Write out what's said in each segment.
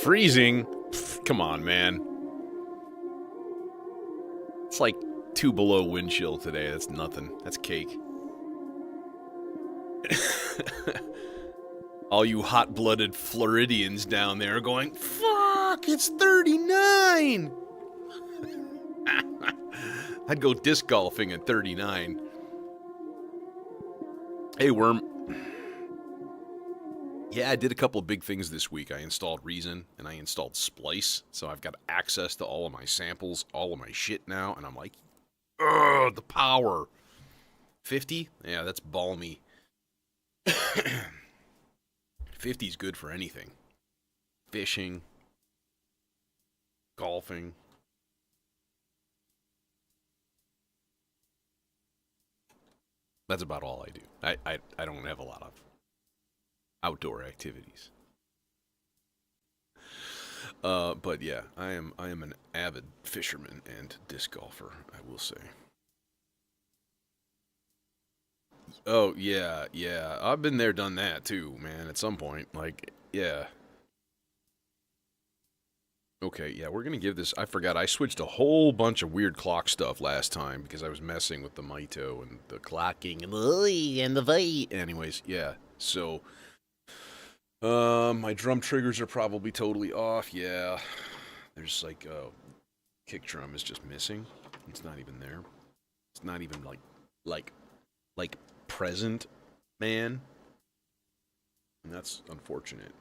freezing. Pfft, come on, man. It's like 2 below wind chill today. That's nothing. That's cake. All you hot-blooded Floridians down there are going, fuck, it's 39! I'd go disc golfing at 39. Hey, Worm. Yeah, I did a couple of big things this week. I installed Reason, and I installed Splice, so I've got access to all of my samples, all of my shit now, and I'm like, ugh, the power. 50? Yeah, that's balmy. 50's good for anything. Fishing. Golfing. That's about all I do. I don't have a lot of outdoor activities. But yeah, I am an avid fisherman and disc golfer, I will say. Oh, yeah. I've been there, done that, too, man, at some point. Like, yeah. Okay, yeah, we're going to give this... I forgot, I switched a whole bunch of weird clock stuff last time because I was messing with the Mito and the clocking and the V. Anyways, yeah, so... my drum triggers are probably totally off, yeah. There's like, kick drum is just missing. It's not even there. It's not even, like present, man. And that's unfortunate.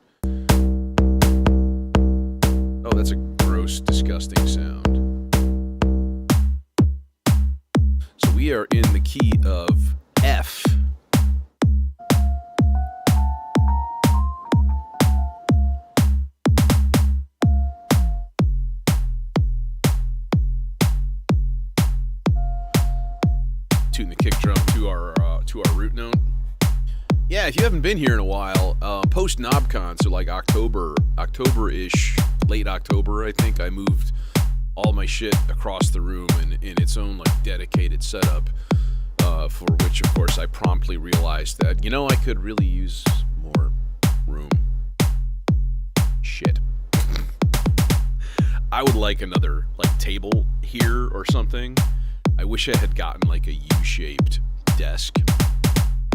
Oh, that's a gross, disgusting sound. So we are in the key of F. Tune the kick drum to our root note. Yeah, if you haven't been here in a while, post NobCon, so like October-ish, late October, I think, I moved all my shit across the room in its own like dedicated setup, for which, of course, I promptly realized that, you know, I could really use more room. Shit. I would like another, like, table here or something. I wish I had gotten, like, a U-shaped desk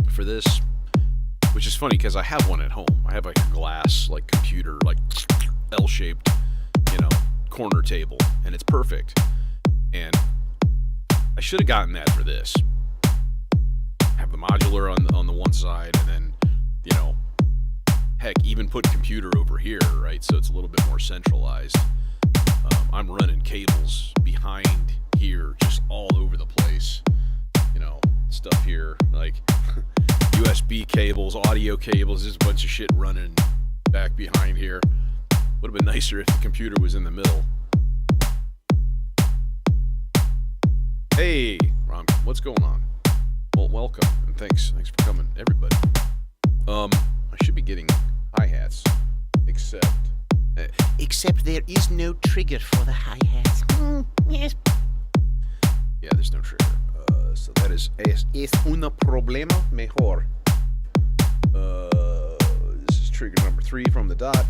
for this, which is funny because I have one at home. I have like a glass, like computer, like L-shaped, you know, corner table, and it's perfect. And I should have gotten that for this. Have the modular on the one side, and then, you know, heck, even put computer over here, right? So it's a little bit more centralized. I'm running cables behind here, just all over the place. You know, stuff here, like USB cables, audio cables, there's a bunch of shit running back behind here. Would have been nicer if the computer was in the middle. Hey, Ron, what's going on? Well, welcome, and thanks for coming, everybody. I should be getting hi-hats, except there is no trigger for the hi-hats. Yes. Yeah, there's no trigger. So that is un problema mejor. This is trigger number 3 from the dot.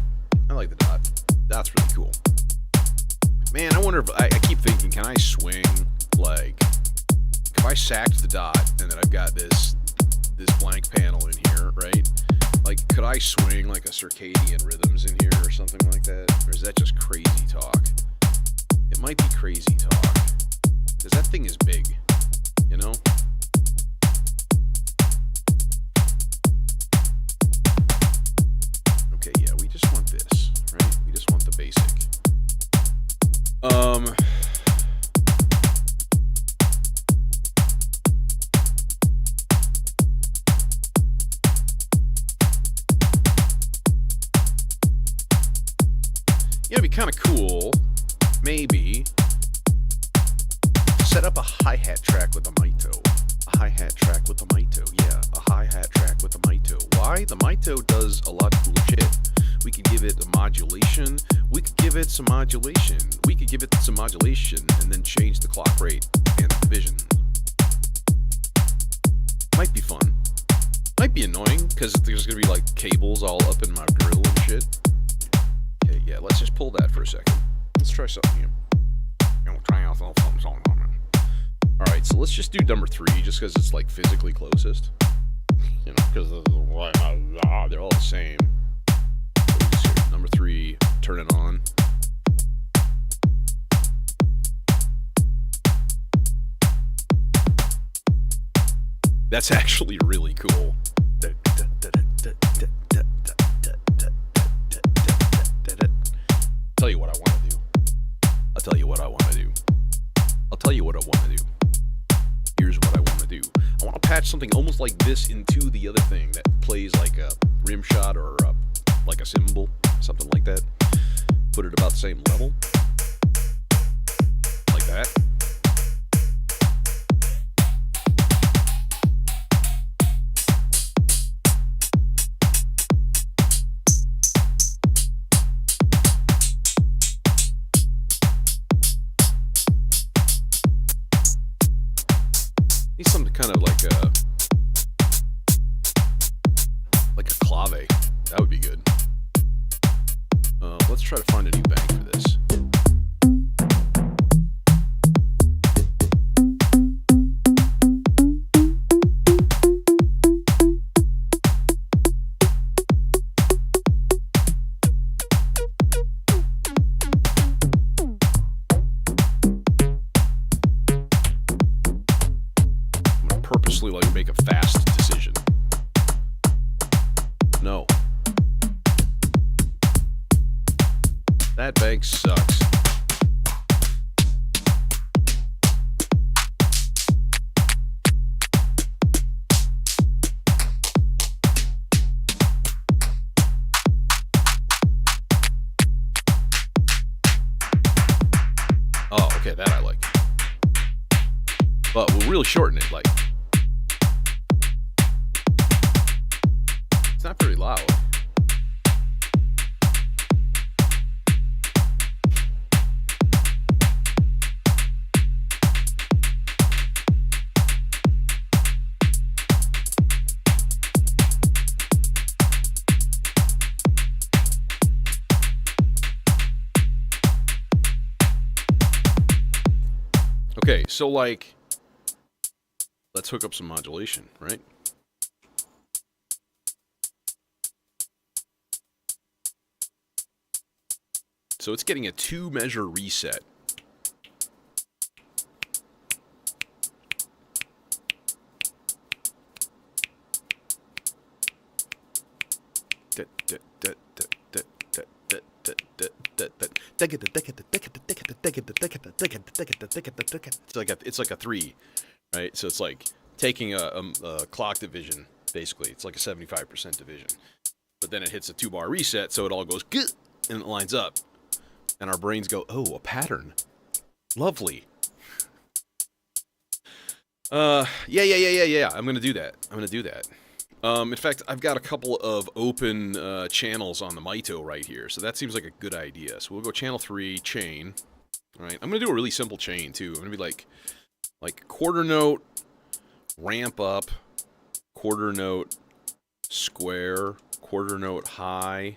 I like the dot. Dot's really cool. Man, I wonder if I keep thinking, can I swing, like, if I sacked the dot and then I've got this blank panel in here, right? Like, could I swing like a circadian rhythms in here or something like that? Or is that just crazy talk? It might be crazy talk. Because that thing is big, you know? Okay, yeah, we just want this, right? We just want the basic. Yeah, it'd be kind of cool, maybe, set up a hi-hat track with a Mito. A hi-hat track with a Mito, yeah, a hi-hat track with a Mito. Why? The Mito does a lot of cool shit. We could give it a modulation. We could give it some modulation. We could give it some modulation and then change the clock rate and the division. Might be fun. Might be annoying, because there's going to be like cables all up in my grill and shit. Okay, yeah, let's just pull that for a second. Let's try something here. Alright, so let's just do number 3, just because it's like physically closest. You know, because they're all the same. So number 3, turn it on. That's actually really cool. Tell you what I want to do. I'll tell you what I want to do. I'll tell you what I want to do. Here's what I want to do. I want to patch something almost like this into the other thing that plays like a rim shot or like a cymbal, something like that. Put it about the same level. Like that. Need something kind of like a clave. That would be good. Let's try to find a new bank for this. Purposely like make a fast decision. No. That bank sucks. Oh, okay, that I like. But we'll really shorten it, like. It's not very loud. Okay, so like, let's hook up some modulation, right? So it's getting a 2-measure reset. It's like a 3, right? So it's like taking a clock division, basically. It's like a 75% division. But then it hits a 2-bar reset, so it all goes and it lines up. And our brains go, oh, a pattern. Lovely. Yeah. I'm going to do that. In fact, I've got a couple of open channels on the Mito right here. So that seems like a good idea. So we'll go channel 3, chain. All right. I'm going to do a really simple chain, too. I'm going to be like quarter note, ramp up, quarter note, square, quarter note, high,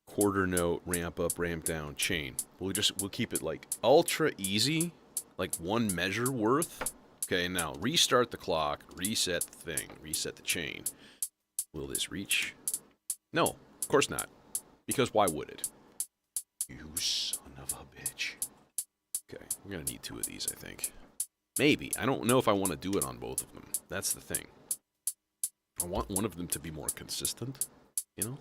quarter note, ramp up, ramp down, chain. We'll keep it like ultra easy, like 1 measure worth. Okay, now restart the clock, reset the thing, reset the chain. Will this reach? No, of course not. Because why would it? You son of a bitch. Okay, we're gonna need 2 of these, I think. Maybe. I don't know if I want to do it on both of them. That's the thing. I want one of them to be more consistent, you know?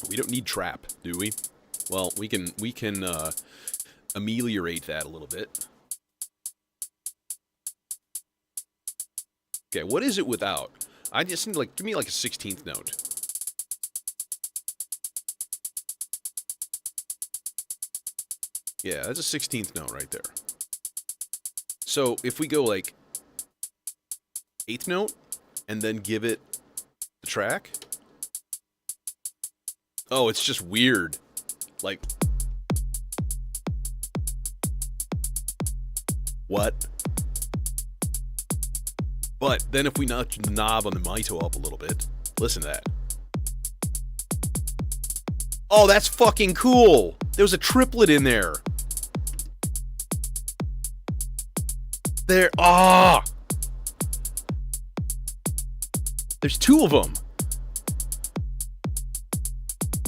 We don't need trap, do we? Well, we can ameliorate that a little bit. Okay, what is it without? I just need give me like a 16th note. Yeah, that's a 16th note right there. So if we go like 8th note and then give it the track. Oh, it's just weird. Like, what? But then if we notch the knob on the Mito up a little bit, Listen to that. Oh, that's fucking cool. There was a triplet in there. There. Ah. Oh. There's two of them.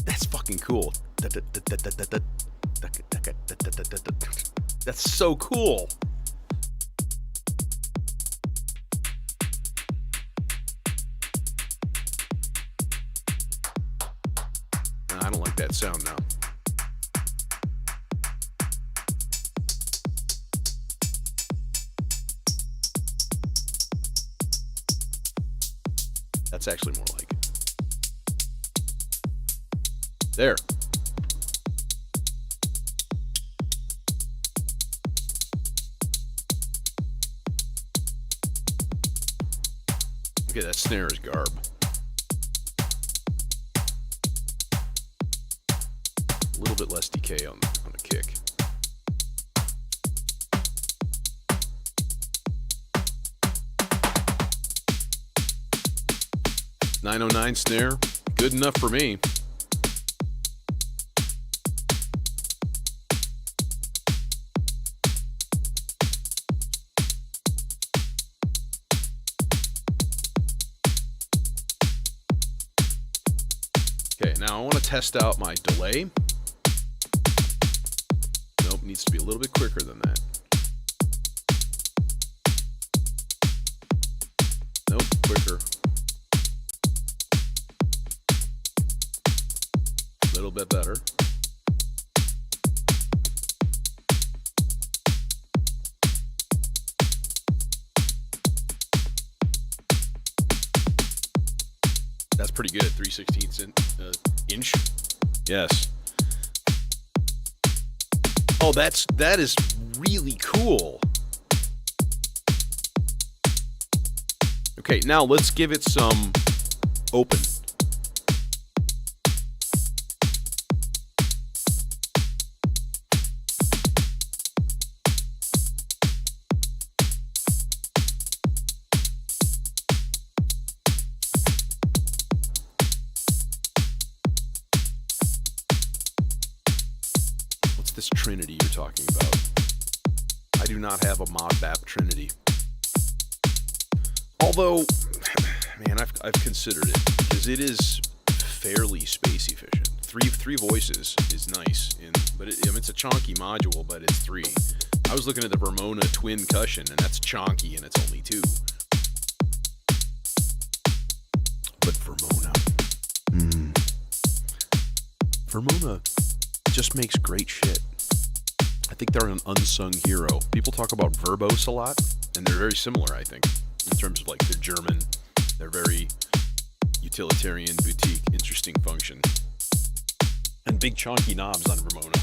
That's fucking cool. That's so cool. No, I don't like that sound now. That's actually more like it. There. Okay, that snare is garb. A little bit less decay on the kick. .909 snare, good enough for me. Okay, now I want to test out my delay. Nope, needs to be a little bit quicker than that. Nope, quicker. A little bit better. That's pretty good. 3/16 inch. Yes. Oh, that is really cool. Okay, now let's give it some open. This Trinity you're talking about. I do not have a mod BAP Trinity. Although, man, I've considered it because it is fairly space efficient. Three voices is nice, but it's a chonky module, but it's three. I was looking at the Vermona twin cushion, and that's chonky, and it's only two. But Vermona, Vermona just makes great shit. I think they're an unsung hero. People talk about Verbose a lot, and they're very similar, I think, in terms of like they're German, they're very utilitarian, boutique, interesting function, and big chunky knobs on Vermona.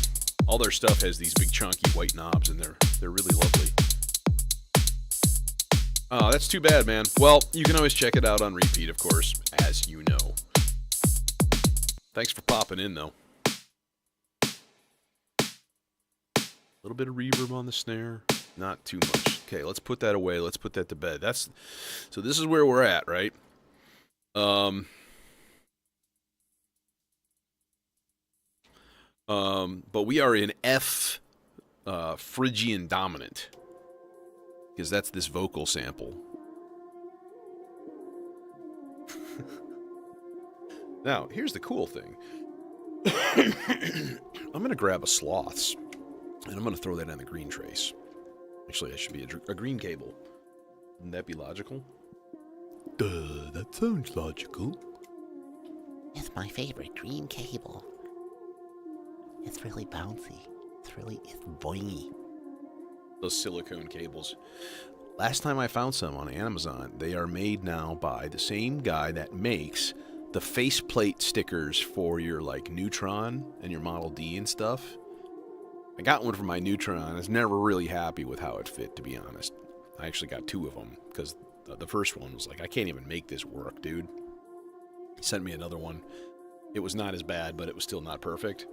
All their stuff has these big chunky white knobs, and they're really lovely. Oh, that's too bad, man. Well, you can always check it out on repeat, of course, as you know. Thanks for popping in, though. A little bit of reverb on the snare, not too much. Okay, let's put that away. Let's put that to bed. So this is where we're at, right? But we are in F Phrygian dominant, because that's this vocal sample. Now, here's the cool thing. I'm going to grab a Sloths, and I'm going to throw that in the green trace. Actually, that should be a green cable. Wouldn't that be logical? Duh, that sounds logical. It's my favorite green cable. It's really bouncy. It's boingy. Those silicone cables. Last time I found some on Amazon, they are made now by the same guy that makes the faceplate stickers for your like Neutron and your Model D and stuff. I got one for my Neutron. I was never really happy with how it fit, to be honest. I actually got two of them because the first one was like, I can't even make this work, dude. He sent me another one. It was not as bad, but it was still not perfect.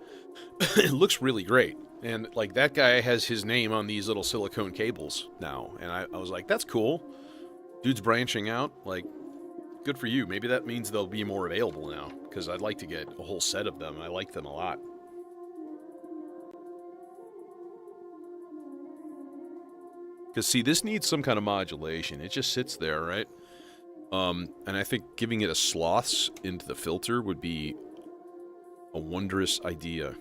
It looks really great. And like that guy has his name on these little silicone cables now. And I was like, that's cool. Dude's branching out. Like, Good for you. Maybe that means they'll be more available now, because I'd like to get a whole set of them. I like them a lot. Because, see, this needs some kind of modulation. It just sits there, right? And I think giving it a sloths into the filter would be a wondrous idea,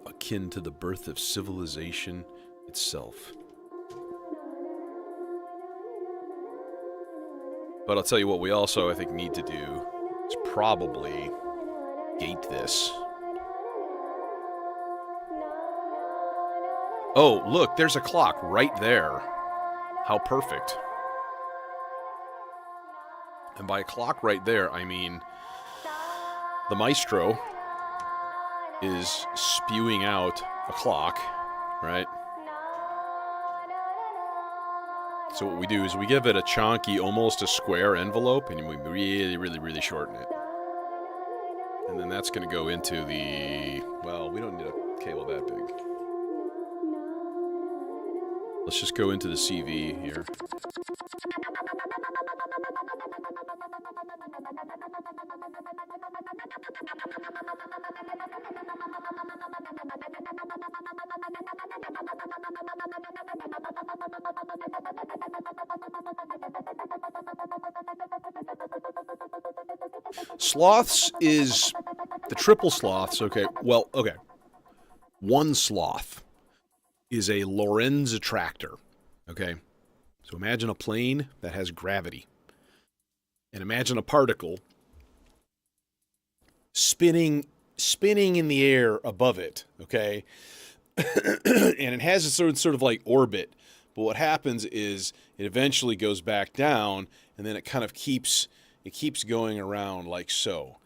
akin to the birth of civilization itself. But I'll tell you what we also, I think, need to do is probably gate this. Oh, look, there's a clock right there. How perfect. And by a clock right there, I mean the maestro is spewing out a clock, right? So what we do is we give it a chunky, almost a square envelope, and we really, really, really shorten it. And then that's going to go into the... Well, we don't need a cable that big. Let's just go into the CV here. Sloths is the triple sloths. Okay, well, okay. One sloth is a Lorentz attractor. Okay, so imagine a plane that has gravity, and imagine a particle spinning in the air above it. Okay, and it has a sort of like orbit. But what happens is it eventually goes back down, and then it kind of keeps going around like so.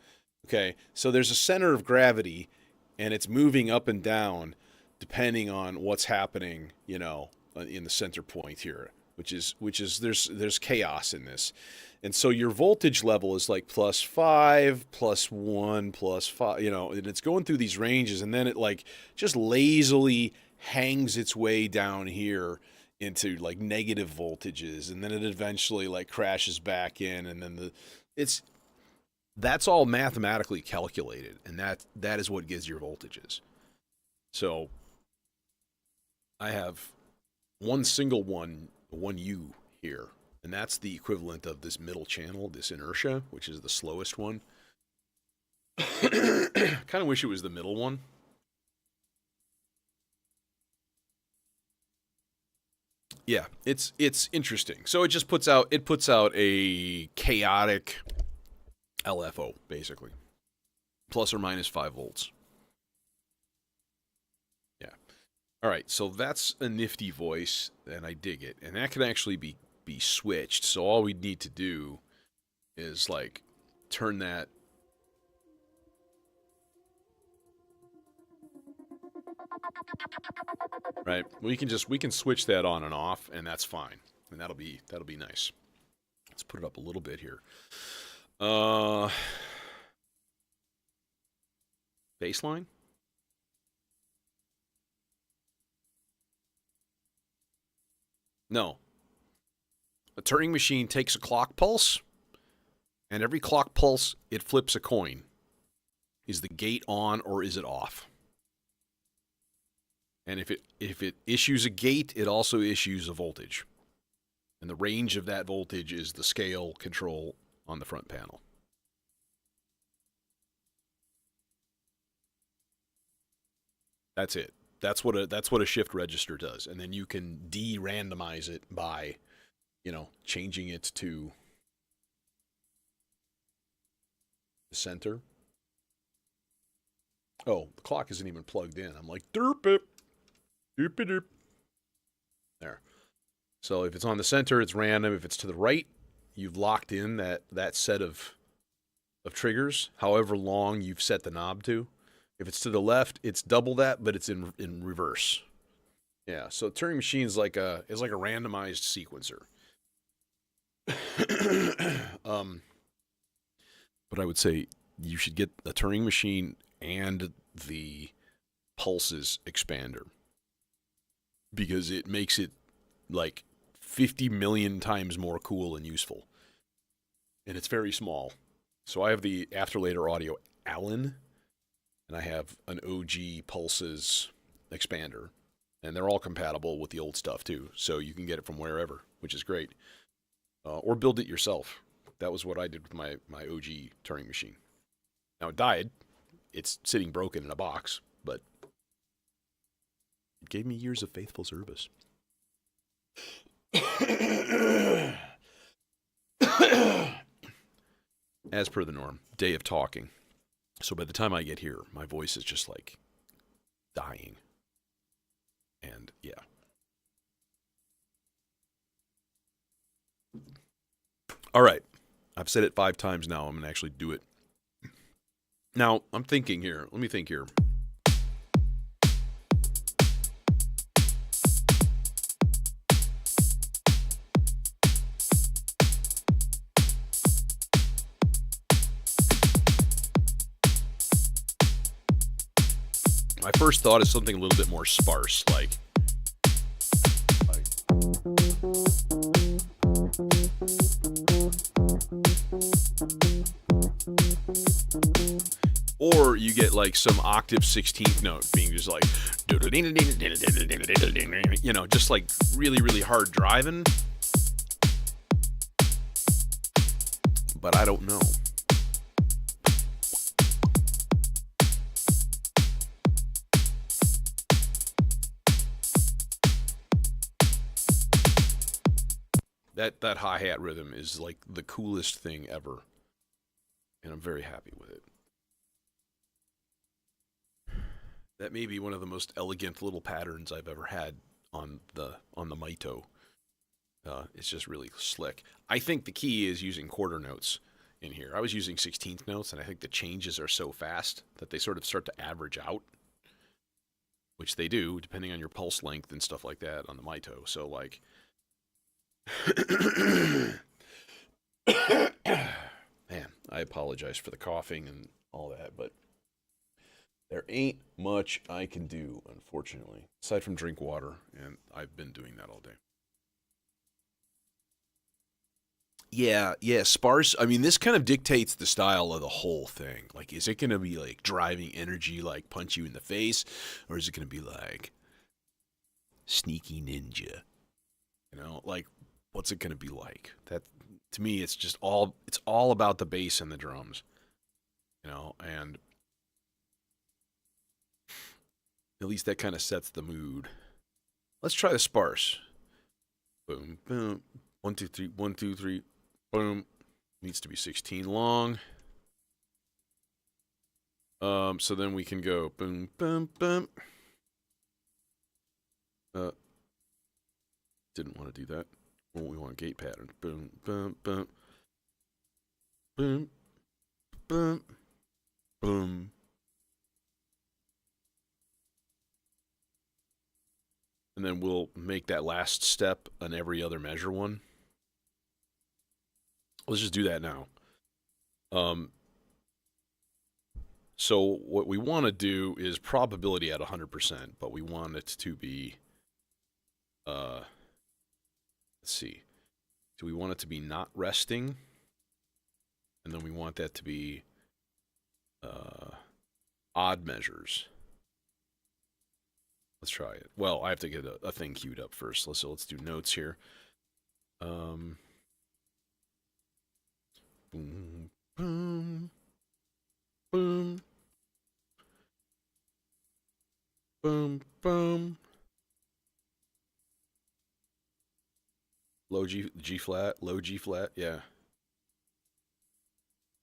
Okay, so there's a center of gravity, and it's moving up and down depending on what's happening, you know, in the center point here, which is there's chaos in this. And so your voltage level is like +5, +1, +5, you know, and it's going through these ranges, and then it like just lazily hangs its way down here into like negative voltages, and then it eventually like crashes back in, and then that's all mathematically calculated, and that is what gives your voltages. So I have one single one U here, and that's the equivalent of this middle channel, this inertia, which is the slowest one. Kind of wish it was the middle one. Yeah, it's interesting. So it just puts out a chaotic LFO, basically. Plus or minus 5 volts. Yeah. All right, so that's a nifty voice, and I dig it. And that can actually be switched. So all we need to do is like turn that. Right. We can switch that on and off, and that's fine. And that'll be nice. Let's put it up a little bit here. Baseline? No. A Turing machine takes a clock pulse, and every clock pulse, it flips a coin. Is the gate on or is it off? And if it issues a gate, it also issues a voltage. And the range of that voltage is the scale control on the front panel. That's it. That's what a shift register does. And then you can de-randomize it by, you know, changing it to the center. Oh, the clock isn't even plugged in. I'm like, derp it. Derp it derp. There. So if it's on the center, it's random. If it's to the right, you've locked in that set of triggers, however long you've set the knob to. If it's to the left, it's double that, but it's in reverse. Yeah, so Turing machine is like a randomized sequencer. But I would say you should get a Turing machine and the pulses expander, because it makes it like 50 million times more cool and useful. and it's very small. So I have the Afterlater Audio Allen, and I have an OG Pulses expander, and they're all compatible with the old stuff too. So you can get it from wherever, which is great, or build it yourself. That was what I did with my OG Turing machine. Now it died. It's sitting broken in a box, but it gave me years of faithful service. As per the norm, day of talking. So by the time I get here, my voice is just like dying. And yeah. All right. I've said it 5 times now. I'm going to actually do it. Now, I'm thinking here. Let me think here. My first thought is something a little bit more sparse, like or you get like some octave 16th note being just like, you know, just like really, really hard driving. But I don't know. That hi-hat rhythm is like the coolest thing ever. And I'm very happy with it. That may be one of the most elegant little patterns I've ever had on the Mito. It's just really slick. I think the key is using quarter notes in here. I was using 16th notes, and I think the changes are so fast that they sort of start to average out, which they do, depending on your pulse length and stuff like that on the Mito. So, like... Man, I apologize for the coughing and all that, but there ain't much I can do, unfortunately, aside from drink water, and I've been doing that all day. Yeah, sparse. I mean, this kind of dictates the style of the whole thing. Like, is it going to be, like, driving energy, like, punch you in the face, or is it going to be, like, sneaky ninja? You know, like, what's it going to be like? That, to me, it's just all about the bass and the drums, you know, and at least that kind of sets the mood. Let's try the sparse. Boom, boom, 1, 2, 3, 1, 2, 3, boom. Needs to be 16 long. So then we can go boom, boom, boom. Didn't want to do that. Well, we want gate pattern. Boom, boom, boom. Boom, boom, boom. And then we'll make that last step on every other measure one. Let's just do that now. So what we want to do is probability at 100%, but we want it to be, let's see. Do we want it to be not resting? And then we want that to be odd measures. Let's try it. Well, I have to get a thing queued up first. Let's do notes here. Boom, boom, boom, boom, boom. Low G flat, low G flat, yeah.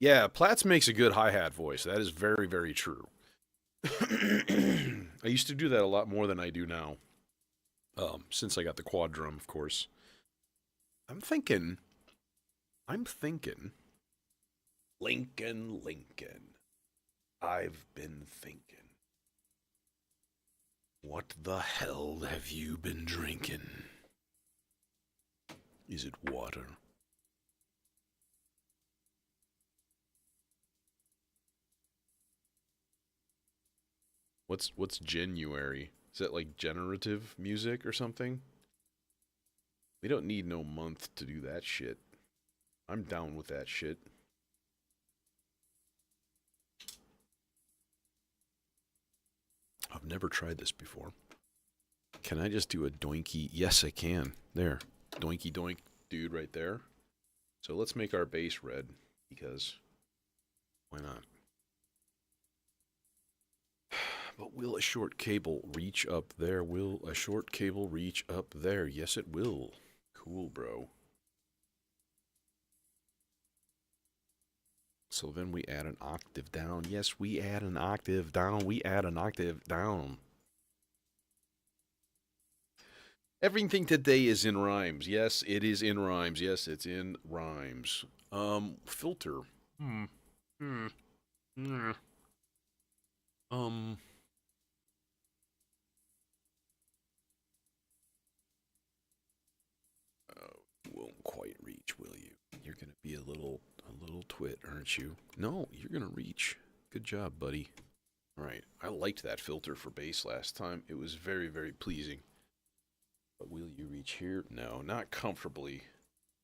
Yeah, Platts makes a good hi-hat voice. That is very, very true. I used to do that a lot more than I do now. Since I got the quad drum, of course. I'm thinking. Lincoln. I've been thinking. What the hell have you been drinking? Is it water? What's January? Is that like generative music or something? We don't need no month to do that shit. I'm down with that shit. I've never tried this before. Can I just do a doinky? Yes, I can. There. Doinky doink dude right there. So let's make our base red, because why not? But will a short cable reach up there? Will a short cable reach up there? Yes, it will. Cool, bro. So then we add an octave down. Yes, we add an octave down. We add an octave down. Everything today is in rhymes. Yes, it is in rhymes. Yes, it's in rhymes. Filter. Won't quite reach, will you? You're gonna be a little twit, aren't you? No, you're gonna reach. Good job, buddy. All right, I liked that filter for bass last time. It was very, very pleasing. But will you reach here? No, not comfortably.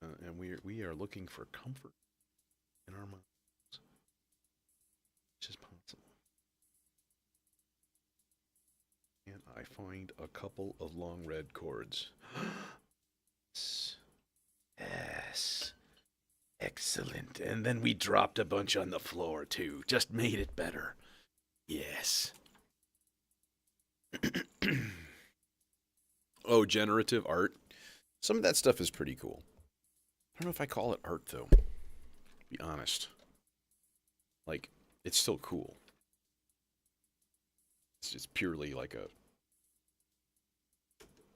And we are looking for comfort in our minds, which is possible. And I find a couple of long red chords. Yes. Excellent. And then we dropped a bunch on the floor, too. Just made it better. Yes. Oh, generative art. Some of that stuff is pretty cool. I don't know if I call it art, though. To be honest. Like, it's still cool. It's just purely like a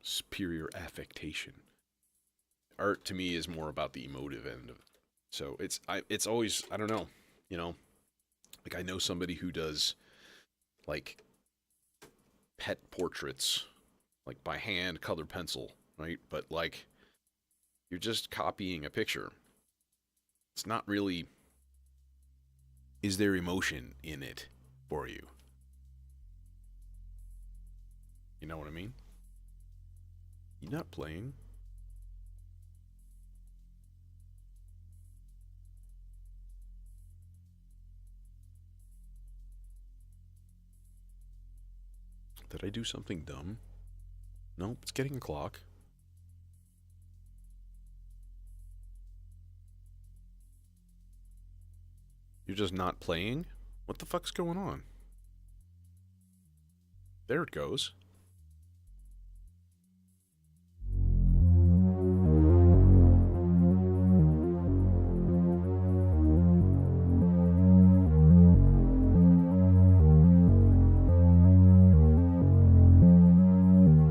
superior affectation. Art to me is more about the emotive end of it. So it's always, I don't know, you know, like I know somebody who does like pet portraits, like by hand, color pencil, right? But like you're just copying a picture. It's not really, is there emotion in it for you? You know what I mean? You're not playing. Did I do something dumb? Nope, it's getting a clock. You're just not playing? What the fuck's going on? There it goes.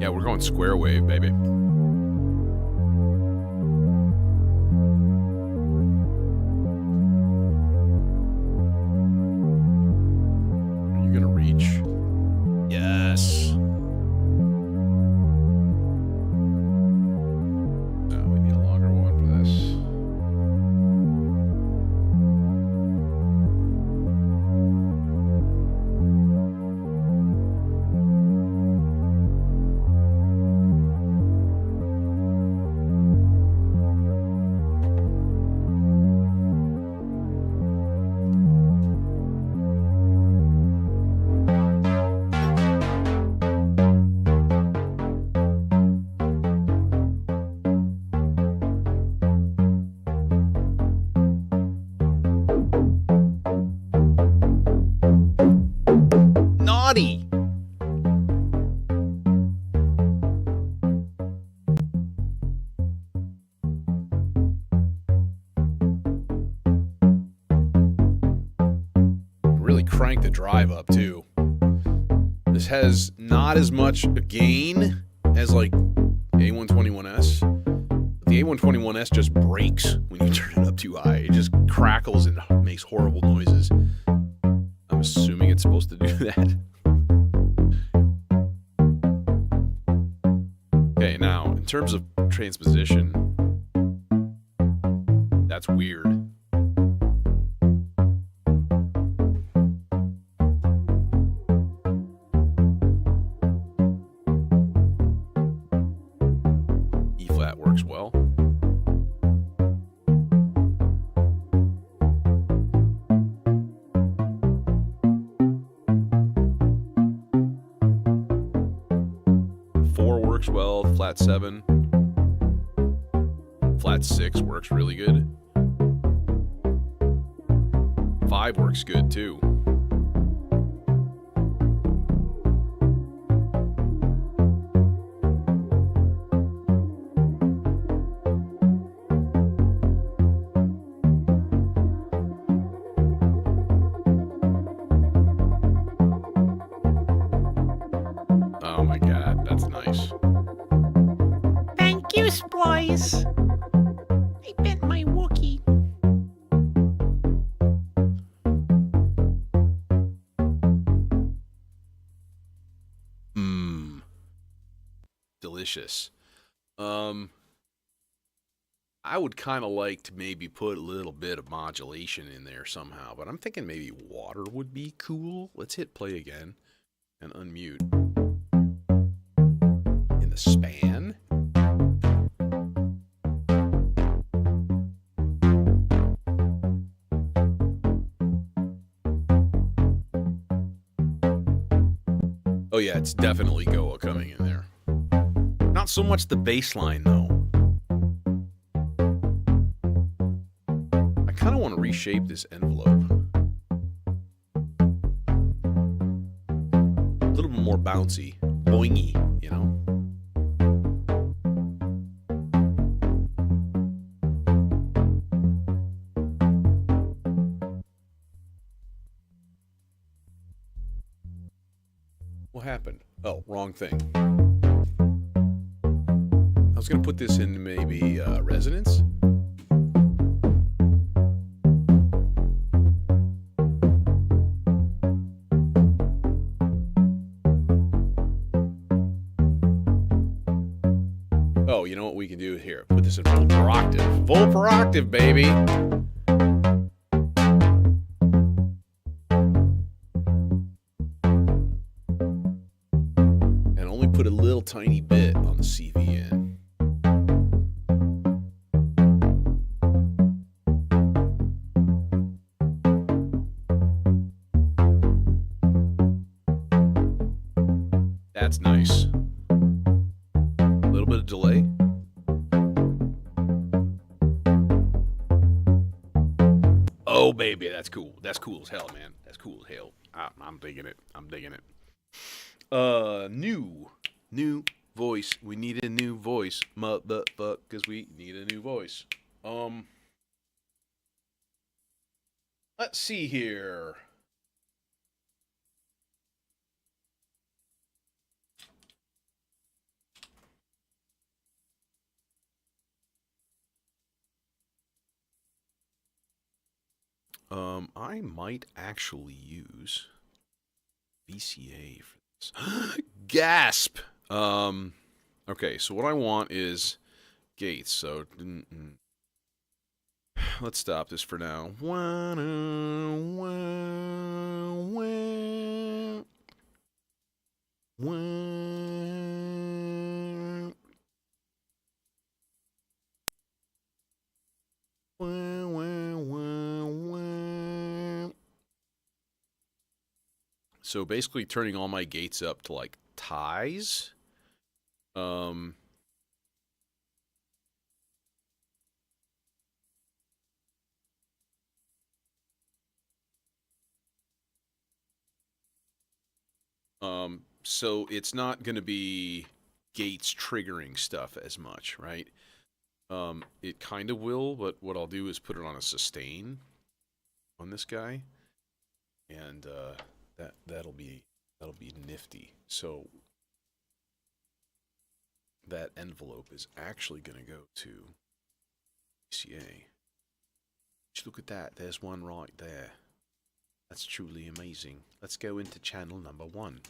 Yeah, we're going square wave, baby. Are you gonna reach? Yes. No, we need a longer one for this. Naughty. Really crank the drive up too. This has not as much gain as like A121S. The A121S just breaks when you turn it up too high. It just crackles and makes horrible noises. I'm assuming it's supposed to do that. Okay, now, in terms of transposition, that's weird. E flat works well. works well. Flat 7. Flat 6 works really good. 5 works good too. Oh my god, that's nice. Thank you, Splice. I bent my Wookie. Mmm. Delicious. I would kind of like to maybe put a little bit of modulation in there somehow, but I'm thinking maybe water would be cool. Let's hit play again and unmute. In the span? Oh yeah, it's definitely Goa coming in there. Not so much the bass line though. I kind of want to reshape this envelope. A little bit more bouncy, boingy, you know? What happened? Oh, wrong thing. I was going to put this in maybe resonance. Oh, you know what we can do here? Put this in full per octave. Full per octave, baby! And only put a little tiny bit on the CVN. That's nice. A little bit of delay. Oh, baby, that's cool. That's cool as hell, man. That's cool as hell. I'm digging it. I'm digging it. New voice. We need a new voice. Motherfuckers, we need a new voice. Let's see here. I might actually use VCA for this. Gasp! Okay, so what I want is gates, so let's stop this for now. So basically turning all my gates up to like ties. So it's not going to be gates triggering stuff as much, right? It kind of will, but what I'll do is put it on a sustain on this guy, and that'll be nifty. So that envelope is actually going to go to CA. Just look at that. There's one right there. That's truly amazing. Let's go into channel number 1.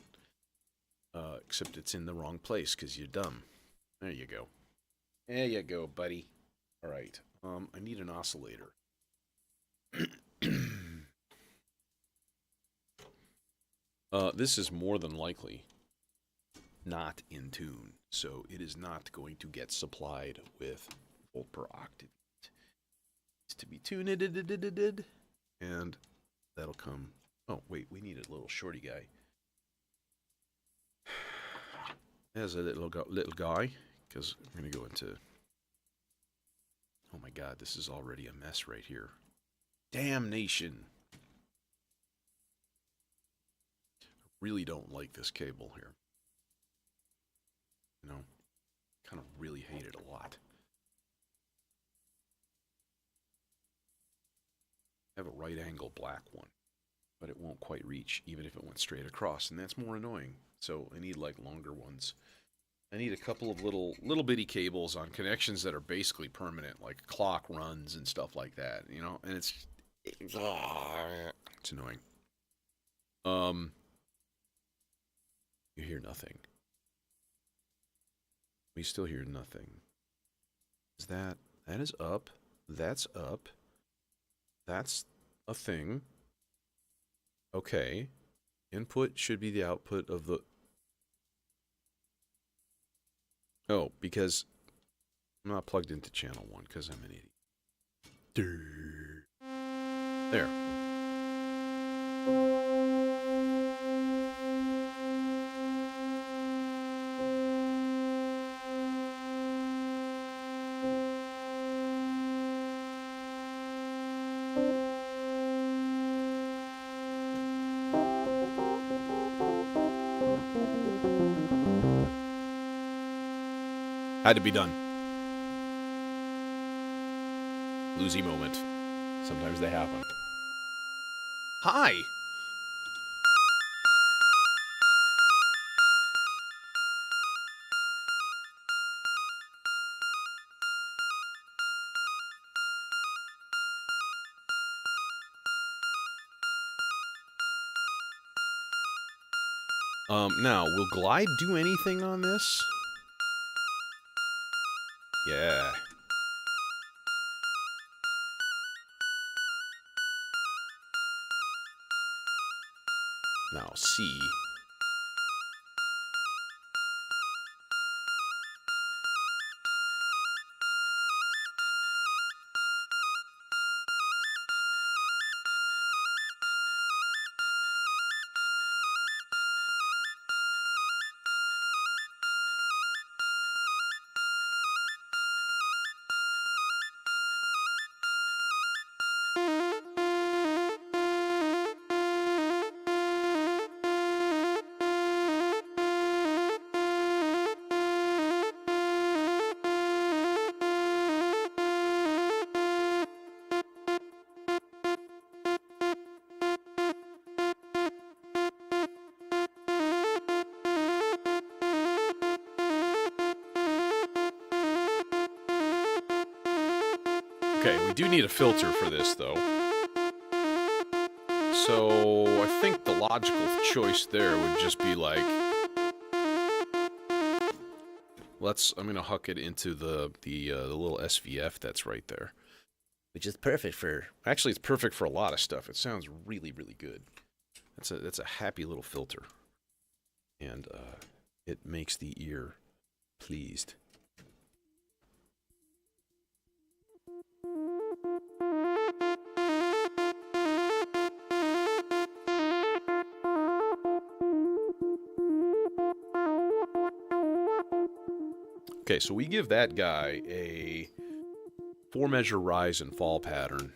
Except it's in the wrong place because you're dumb. There you go. There you go, buddy. All right. I need an oscillator. This is more than likely not in tune, so it is not going to get supplied with volt per octave. It's to be tuned, and that'll come. Oh, wait, we need a little shorty guy. as a little guy, because we're going to go into... Oh my god, this is already a mess right here. Damnation. Really don't like this cable here. You know, kind of really hate it a lot. I have a right angle black one, but it won't quite reach even if it went straight across, and that's more annoying. So I need like longer ones. I need a couple of little bitty cables on connections that are basically permanent, like clock runs and stuff like that, you know, and it's annoying. You hear nothing. We still hear nothing. Is that is up? That's up. That's a thing. Okay. Input should be the output of the... Oh, because I'm not plugged into channel 1 because I'm an idiot. There. Had to be done. Losey moment. Sometimes they happen. Hi! Now, will glide do anything on this? Yeah. Now, C. Okay, we do need a filter for this, though. So, I think the logical choice there would just be like... I'm gonna huck it into the little SVF that's right there. Which is perfect for... Actually, it's perfect for a lot of stuff. It sounds really, really good. That's a happy little filter. And, it makes the ear pleased. Okay, so we give that guy a 4-measure rise and fall pattern,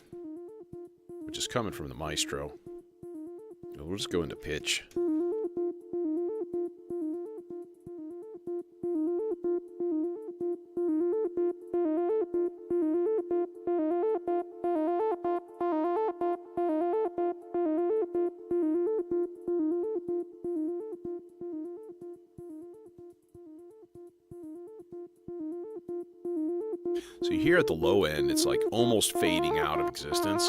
which is coming from the Maestro. We'll just go into pitch. So here at the low end, it's like almost fading out of existence.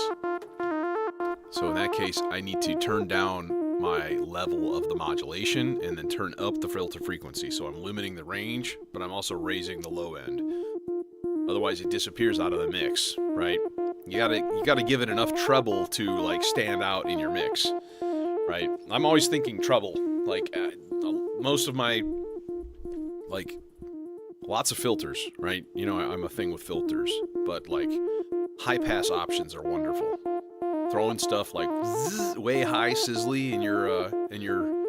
So in that case, I need to turn down my level of the modulation and then turn up the filter frequency. So I'm limiting the range, but I'm also raising the low end. Otherwise, it disappears out of the mix, right? You gotta give it enough treble to like stand out in your mix, right? I'm always thinking treble. Like most of my lots of filters, right? You know, I'm a thing with filters, but like high pass options are wonderful. Throwing stuff like zzz, way high sizzly in your you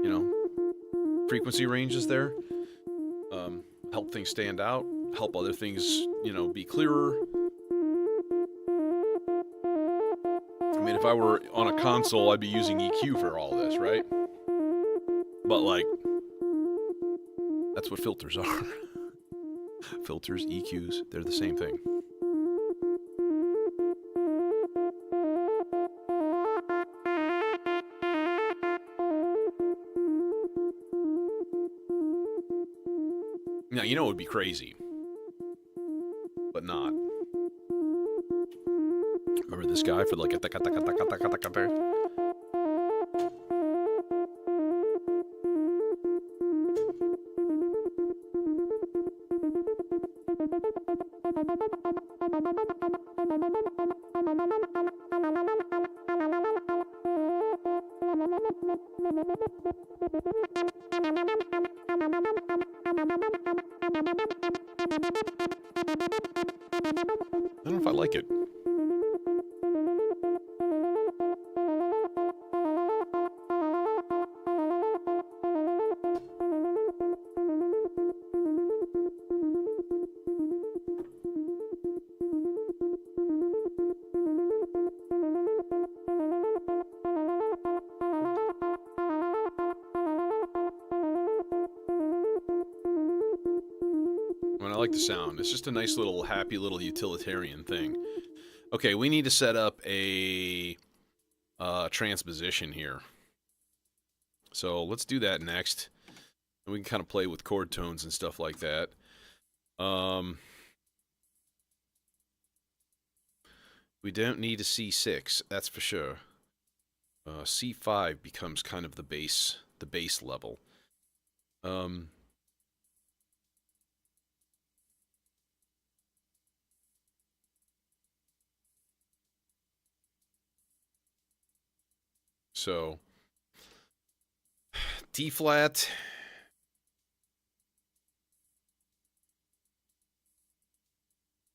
know, frequency ranges there. help things stand out, help other things, you know, be clearer. I mean, if I were on a console, I'd be using EQ for all this, right? But, like, that's what filters are. Filters, EQs, they're the same thing. Now, you know it would be crazy, but not. Remember this guy for like a I don't know if I like it. I like the sound. It's just a nice little, happy little utilitarian thing. Okay, we need to set up a transposition here. So let's do that next. And we can kind of play with chord tones and stuff like that. We don't need a C6, that's for sure. C5 becomes kind of the bass level. So, D flat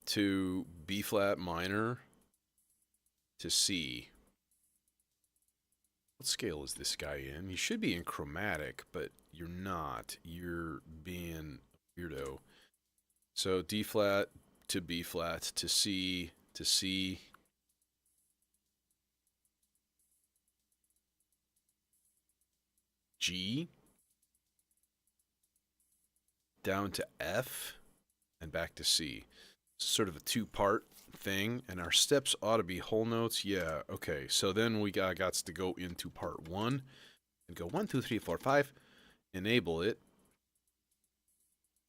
to B flat minor to C. What scale is this guy in? You should be in chromatic, but you're not. You're being a weirdo. So D flat to B flat to C to C. G down to F and back to C. It's sort of a two-part thing, and our steps ought to be whole notes. Yeah, okay. So then we got to go into part 1 and go 1, 2, 3, 4, 5. Enable it.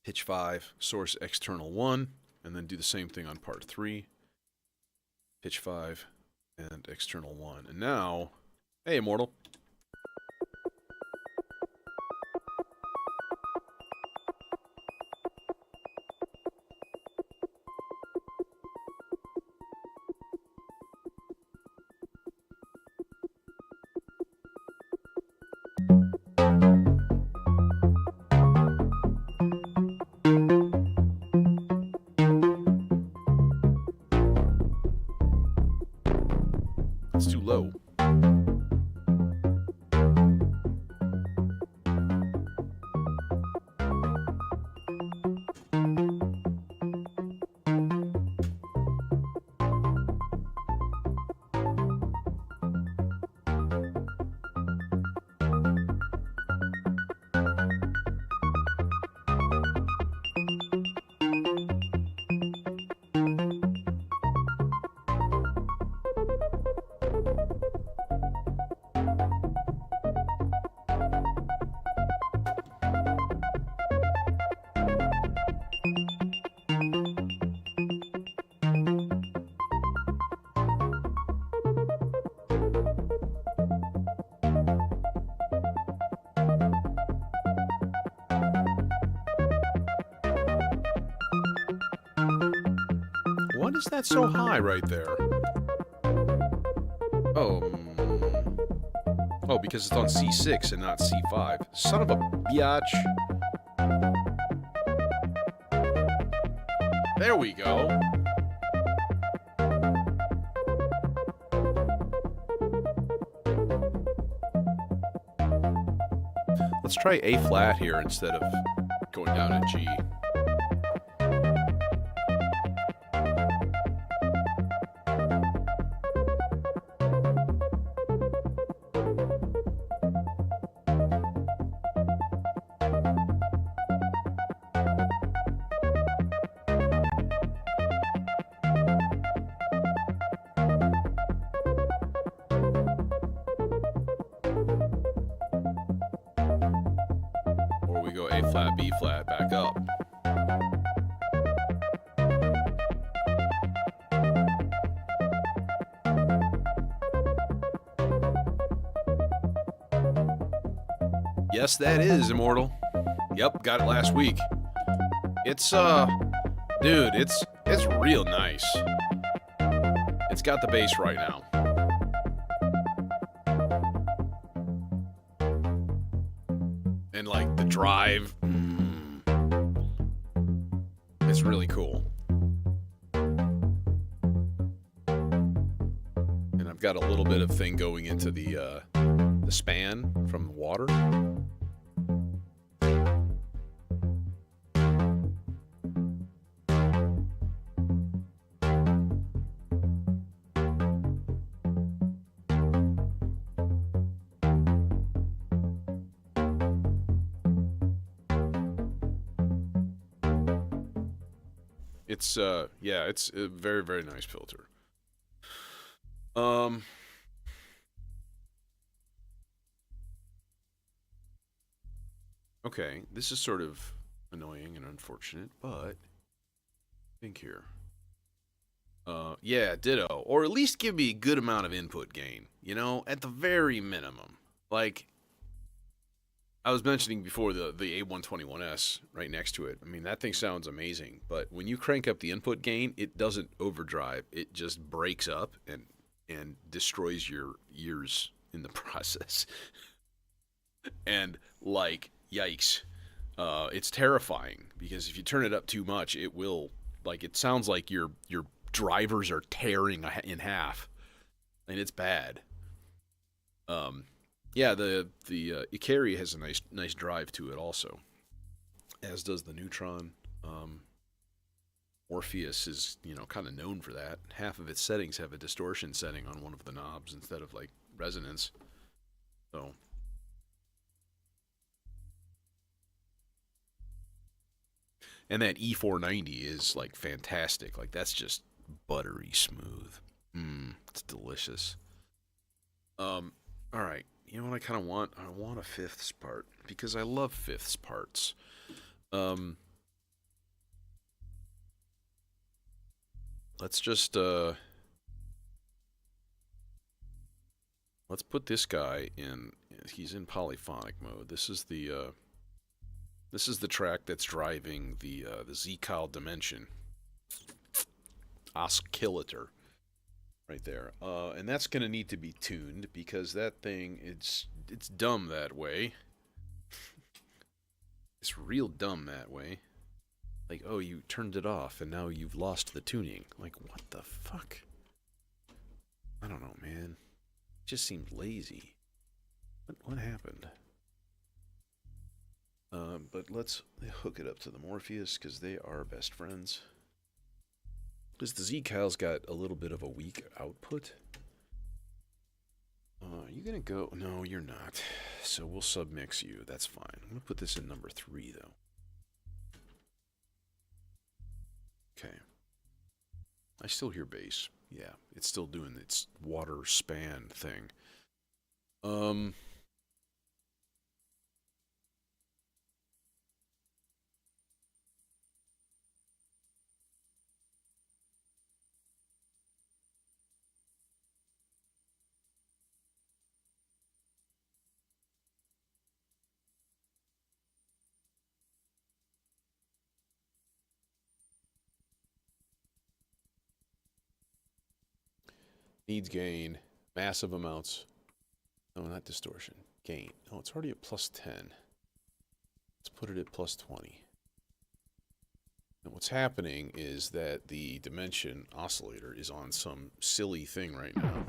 Pitch 5, source external 1, and then do the same thing on part 3. Pitch 5 and external 1. And now, hey, Immortal. It's too low. What is that so high right there? Oh, because it's on C6 and not C5. Son of a biatch. There we go. Let's try A flat here instead of going down to G. go A flat, B flat, back up. Yes, that is Immortal. Yep, got it last week. It's dude, it's real nice. It's got the bass right now. And like the drive, it's really cool. And I've got a little bit of thing going into the span from the water. It's yeah, it's a very, very nice filter. Okay, this is sort of annoying and unfortunate, but think here. Yeah, ditto. Or at least give me a good amount of input gain, you know, at the very minimum. Like I was mentioning before, the A121S right next to it. I mean, that thing sounds amazing, but when you crank up the input gain, it doesn't overdrive. It just breaks up and destroys your ears in the process. And like, yikes. It's terrifying because if you turn it up too much, it will, like, it sounds like your drivers are tearing in half, and it's bad. Yeah, the Ikari has a nice drive to it also, as does the Neutron. Orpheus is, you know, kind of known for that. Half of its settings have a distortion setting on one of the knobs instead of like resonance. So, and that E490 is like fantastic. Like that's just buttery smooth. It's delicious. All right. You know what I kind of want? I want a fifths part because I love fifths parts. Let's just let's put this guy in. He's in polyphonic mode. This is the track that's driving the Z-Cal Dimension oscillator. Right there, and that's gonna need to be tuned because that thing it's dumb that way. It's real dumb that way. Like, oh, you turned it off and now you've lost the tuning. Like, what the fuck? I don't know, man. It just seemed lazy. What happened? But let's hook it up to the Morpheus because they are best friends. Because the Z-Cal's got a little bit of a weak output. Are you going to go? No, you're not. So we'll submix you. That's fine. I'm going to put this in number 3, though. Okay. I still hear bass. Yeah, it's still doing its water span thing. Needs gain, massive amounts. No, not distortion. Gain. Oh, it's already at plus 10. Let's put it at plus 20. And what's happening is that the Dimension oscillator is on some silly thing right now.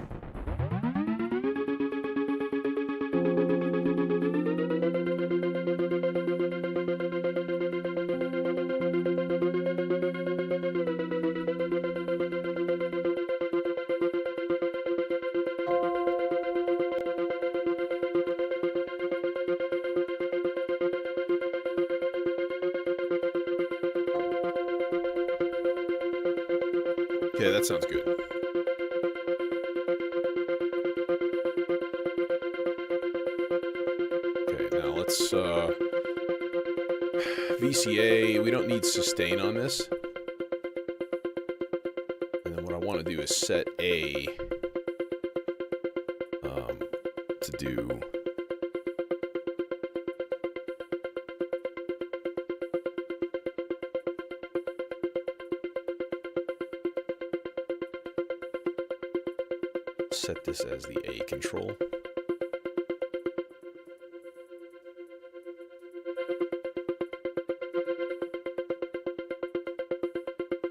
Okay, that sounds good. Okay, now let's VCA, we don't need sustain on this. And then what I want to do is set A to do set this as the A control.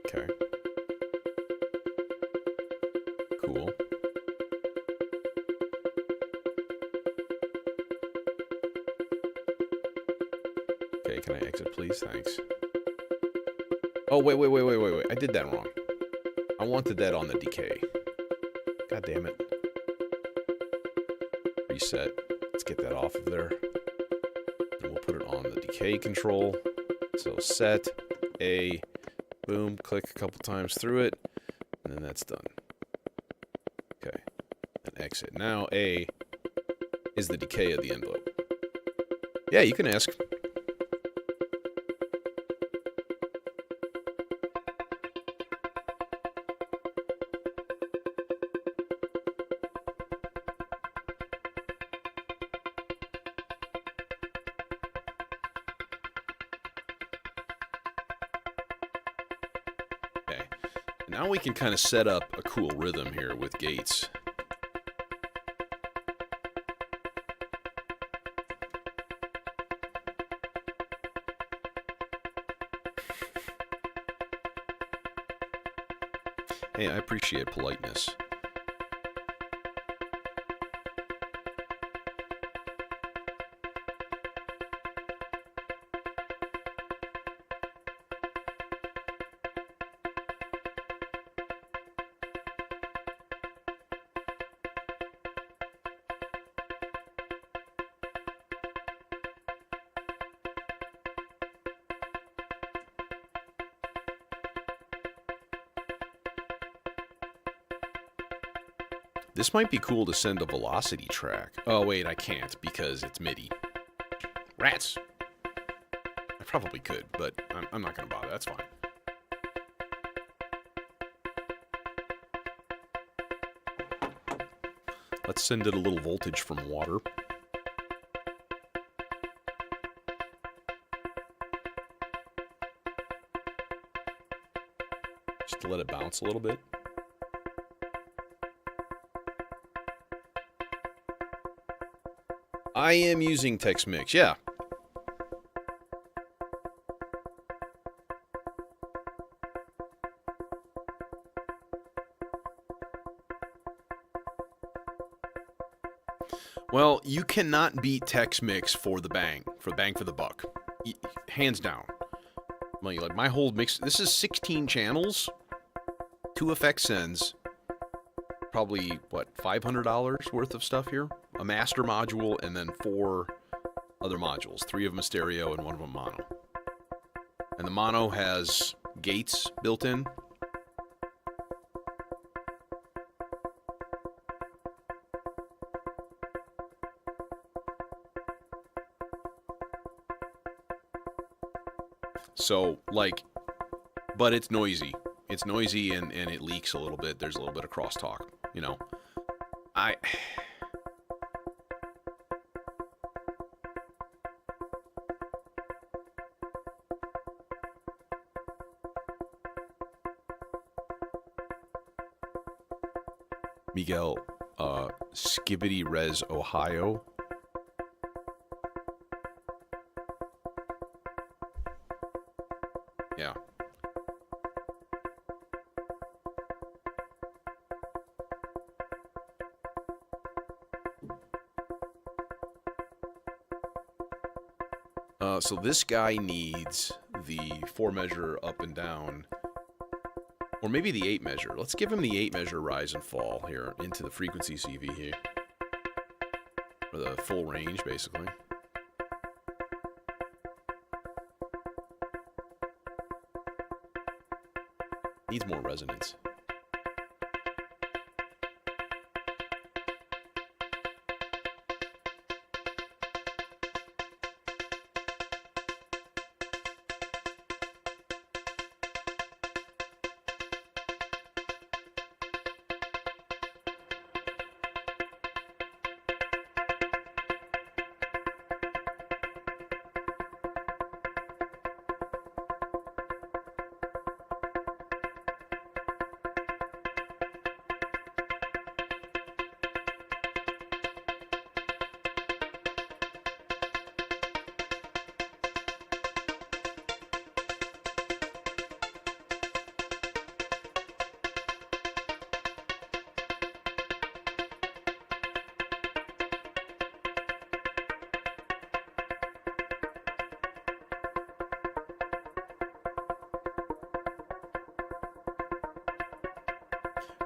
Okay. Cool. Okay, can I exit, please? Thanks. Oh, wait. I did that wrong. I wanted that on the decay. God damn it. Reset. Let's get that off of there. And we'll put it on the decay control. So set A, boom, click a couple times through it, and then that's done. Okay. And exit. Now A is the decay of the envelope. Yeah, you can ask. Now we can kind of set up a cool rhythm here with gates. Hey, I appreciate politeness. This might be cool to send a velocity track. Oh, wait, I can't because it's MIDI. Rats! I probably could, but I'm not going to bother. That's fine. Let's send it a little voltage from water. Just to let it bounce a little bit. I am using Tex Mix, yeah. Well, you cannot beat Tex Mix for the bang for the buck. Hands down. Like my whole mix, this is 16 channels, 2 effect sends, probably, what, $500 worth of stuff here? A master module, and then 4 other modules. 3 of them stereo and 1 of them mono. And the mono has gates built in. So, like, but it's noisy. It's noisy and it leaks a little bit. There's a little bit of crosstalk, you know. Miguel, Skibbity Res, Ohio. Yeah. So this guy needs the 4 measure up and down, or maybe the 8 measure. Let's give him the 8 measure rise and fall here into the frequency CV here, or the full range basically. Needs more resonance.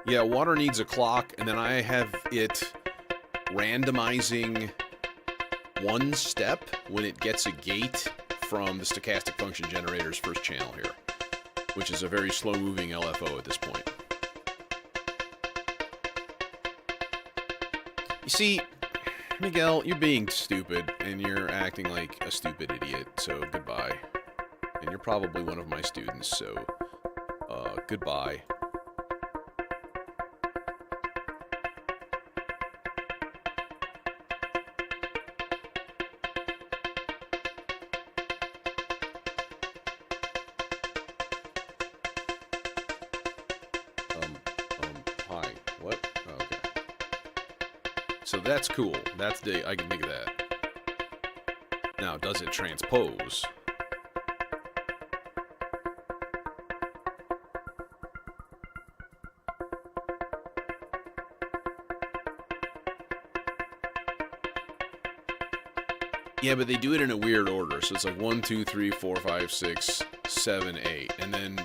Yeah, water needs a clock, and then I have it randomizing one step when it gets a gate from the stochastic function generator's first channel here, which is a very slow-moving LFO at this point. You see, Miguel, you're being stupid, and you're acting like a stupid idiot, so goodbye. And you're probably one of my students, so, goodbye. Hi. What? Oh, okay. So that's cool. I can dig that. Now, does it transpose? Yeah, but they do it in a weird order. So it's like 1, 2, 3, 4, 5, 6, 7, 8. And then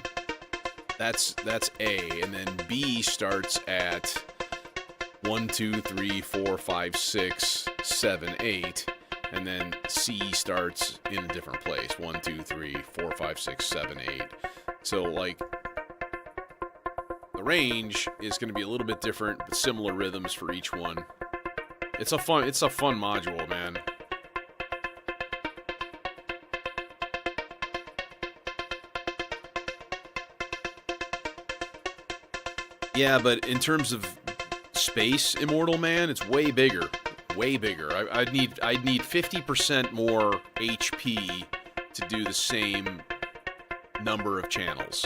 that's A. And then B starts at 1, 2, 3, 4, 5, 6, 7, 8. And then C starts in a different place. 1, 2, 3, 4, 5, 6, 7, 8. So, like, the range is going to be a little bit different, but similar rhythms for each one. It's a fun module, man. Yeah, but in terms of space, Immortal Man, it's way bigger. Way bigger. I'd need 50% more HP to do the same number of channels.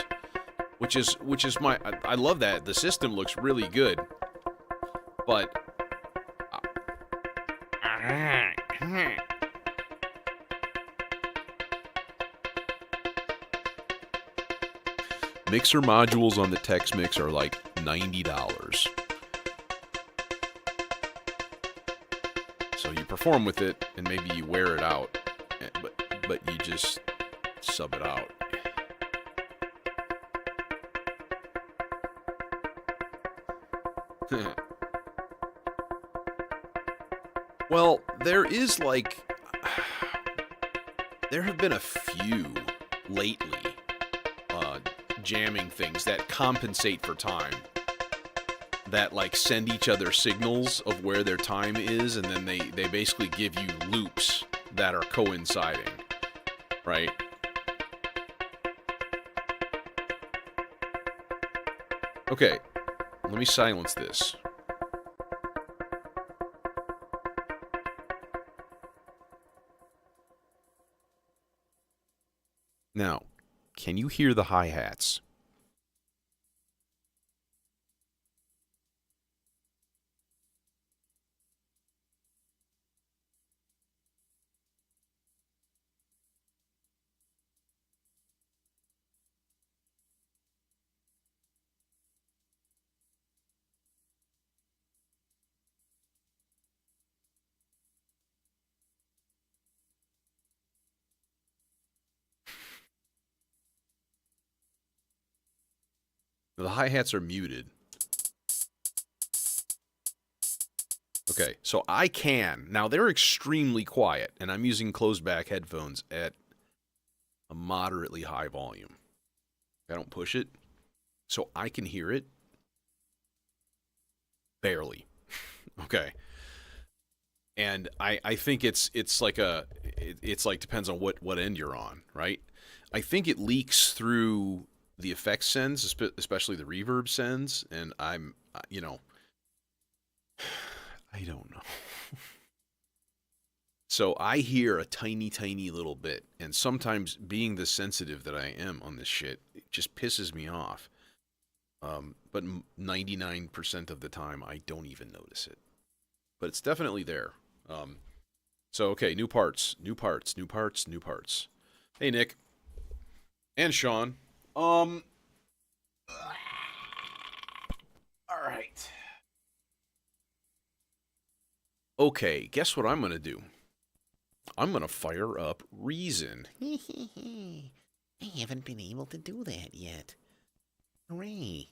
Which is I love that. The system looks really good. But mixer modules on the Tex Mix are like $90. So you perform with it, and maybe you wear it out, but you just sub it out. Well, there have been a few lately jamming things that compensate for time, that like send each other signals of where their time is, and then they basically give you loops that are coinciding, right? Okay, let me silence this. Now, can you hear the hi-hats? The hi-hats are muted. Okay, so I can. Now, they're extremely quiet, and I'm using closed-back headphones at a moderately high volume. I don't push it, so I can hear it. Barely. Okay. And I think it's like depends on what end you're on, right? I think it leaks through the effects sends, especially the reverb sends, and I don't know. So I hear a tiny little bit, and sometimes, being the sensitive that I am on this shit, it just pisses me off. But 99% of the time, I don't even notice it. But it's definitely there. So, okay, new parts. Hey, Nick. And Sean. All right. Okay, guess what I'm going to do? I'm going to fire up Reason. I haven't been able to do that yet. Hooray.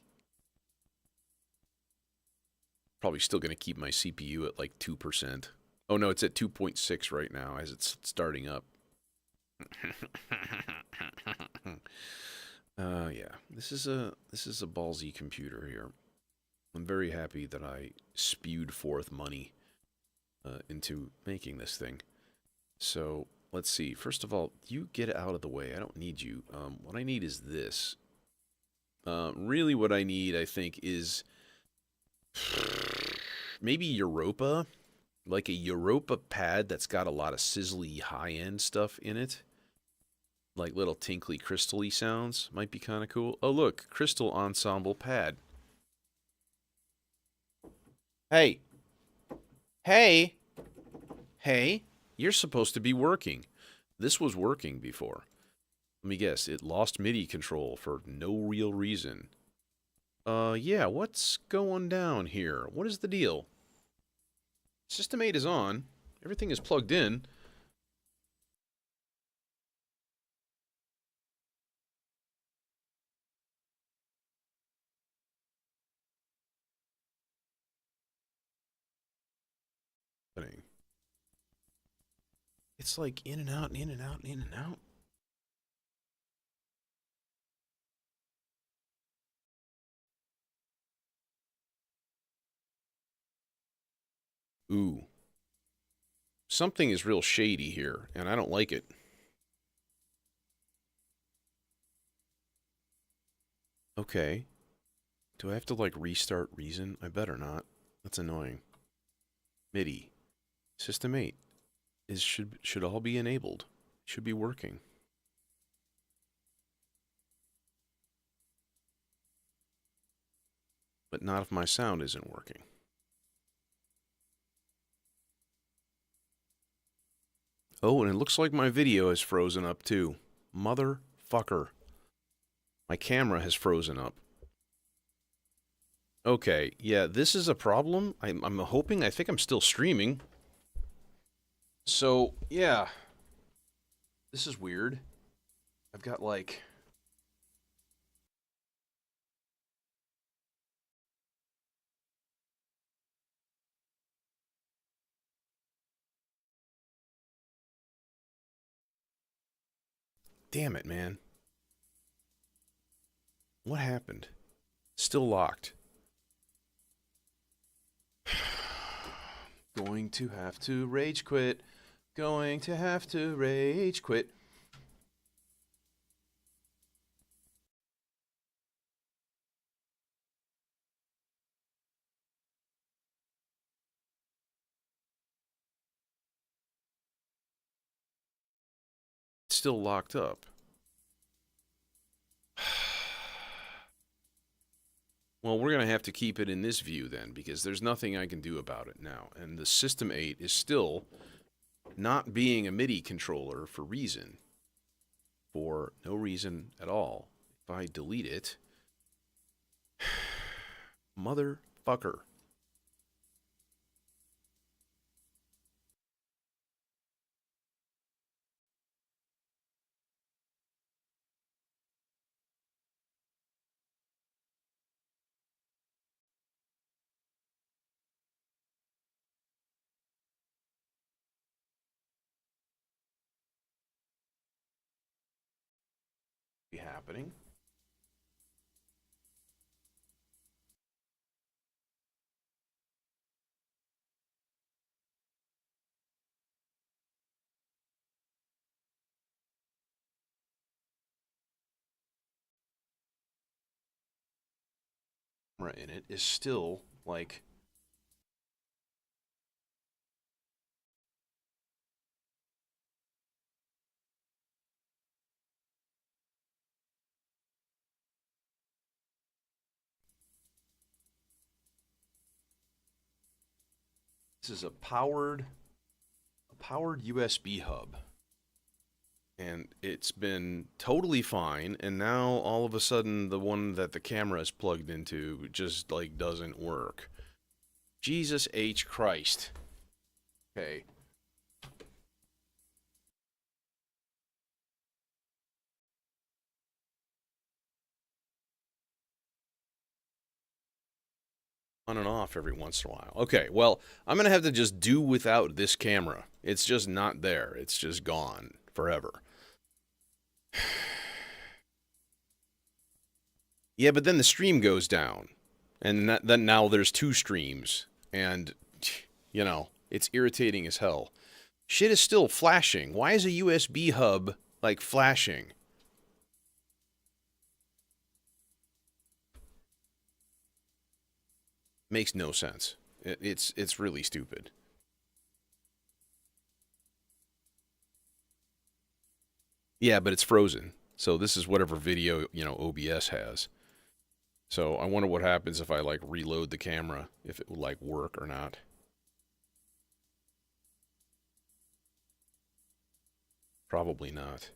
Probably still going to keep my CPU at like 2%. Oh no, it's at 2.6 right now as it's starting up. Yeah, this is a ballsy computer here. I'm very happy that I spewed forth money into making this thing. So let's see. First of all, you get out of the way. I don't need you. What I need is this. Really, what I need, I think, is maybe Europa, like a Europa pad that's got a lot of sizzly high-end stuff in it. Like little tinkly crystal-y sounds might be kind of cool. Oh look, crystal ensemble pad. Hey. Hey. Hey. You're supposed to be working. This was working before. Let me guess, it lost MIDI control for no real reason. Yeah, what's going down here? What is the deal? System 8 is on. Everything is plugged in. It's like in and out and in and out and in and out. Ooh. Something is real shady here, and I don't like it. Okay. Do I have to, like, restart Reason? I better not. That's annoying. MIDI. System 8. Should all be enabled. Should be working. But not if my sound isn't working. Oh, and it looks like my video is frozen up too. Motherfucker. My camera has frozen up. Okay, yeah, this is a problem. I'm hoping, I think I'm still streaming. So, yeah. This is weird. I've got like... Damn it, man. What happened? Still locked. Going to have to rage quit. Going to have to rage quit. It's still locked up. Well, we're going to have to keep it in this view then, because there's nothing I can do about it now. And the System 8 is still not being a MIDI controller for reason. For no reason at all. If I delete it... Motherfucker. Be happening. In it is still like this is a powered USB hub. And it's been totally fine, and now all of a sudden the one that the camera is plugged into just like doesn't work. Jesus H. Christ. Okay. on and off every once in a while. Okay, well, I'm going to have to just do without this camera. It's just not there. It's just gone forever. Yeah, but then the stream goes down. And then now there's two streams. And, you know, it's irritating as hell. Shit is still flashing. Why is a USB hub, like, flashing? Makes no sense. It's really stupid. Yeah, but it's frozen. So this is whatever video, you know, OBS has. So I wonder what happens if I, like, reload the camera, if it will, like, work or not. Probably not.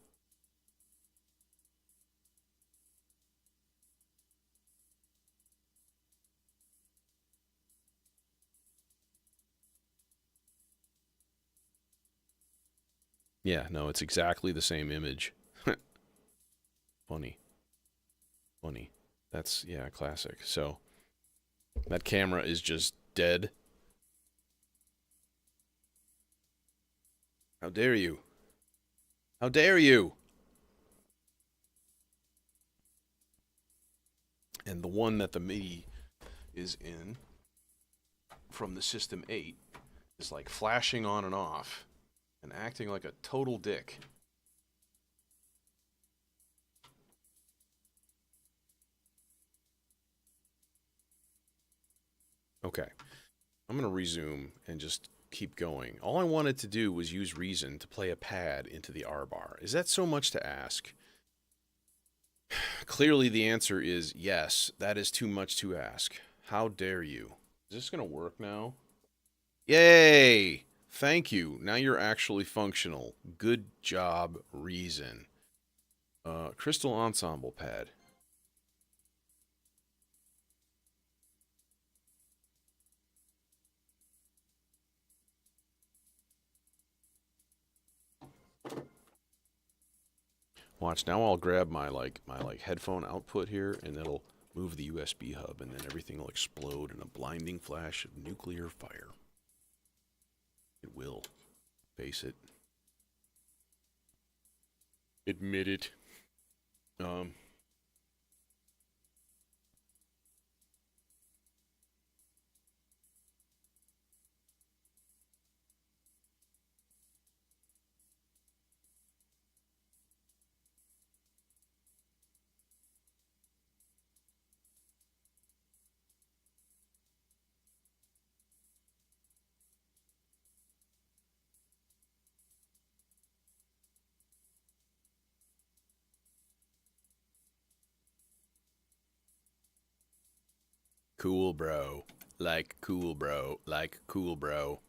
Yeah, no, it's exactly the same image. Funny. Funny. That's, yeah, classic. So, that camera is just dead. How dare you? How dare you? And the one that the MIDI is in from the System 8 is like flashing on and off and acting like a total dick. Okay, I'm going to resume and just keep going. All I wanted to do was use Reason to play a pad into the R bar. Is that so much to ask? Clearly the answer is yes, that is too much to ask. How dare you? Is this going to work now? Yay! Thank you. Now you're actually functional. Good job, Reason. Crystal Ensemble pad. Watch, now I'll grab my headphone output here and it'll move the USB hub and then everything will explode in a blinding flash of nuclear fire. It will. Face it. Admit it. Cool, bro. Like cool, bro. Like cool, bro.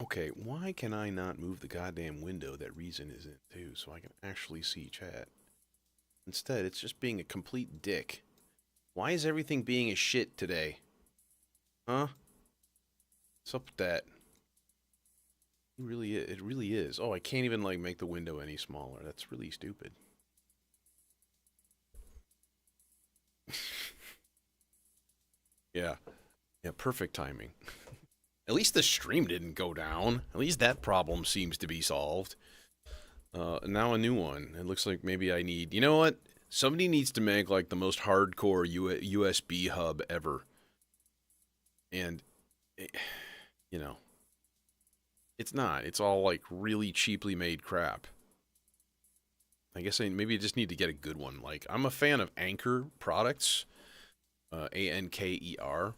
Okay, why can I not move the goddamn window that Reason is in too so I can actually see chat? Instead, it's just being a complete dick. Why is everything being a shit today? Huh? What's up with that? It really is. Oh, I can't even, like, make the window any smaller. That's really stupid. Yeah. Yeah, perfect timing. At least the stream didn't go down. At least that problem seems to be solved. Now a new one. It looks like maybe I need... You know what? Somebody needs to make, like, the most hardcore USB hub ever. And, you know, it's not. It's all, like, really cheaply made crap. I guess maybe I just need to get a good one. Like, I'm a fan of Anker products. Anker.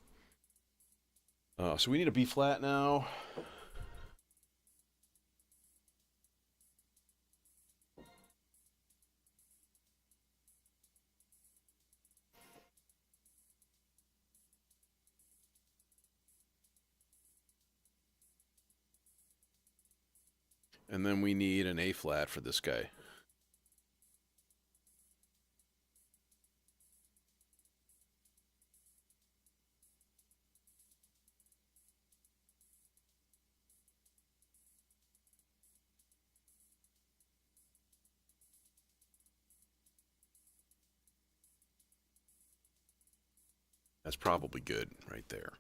So we need a B flat now. And then we need an A flat for this guy. That's probably good right there.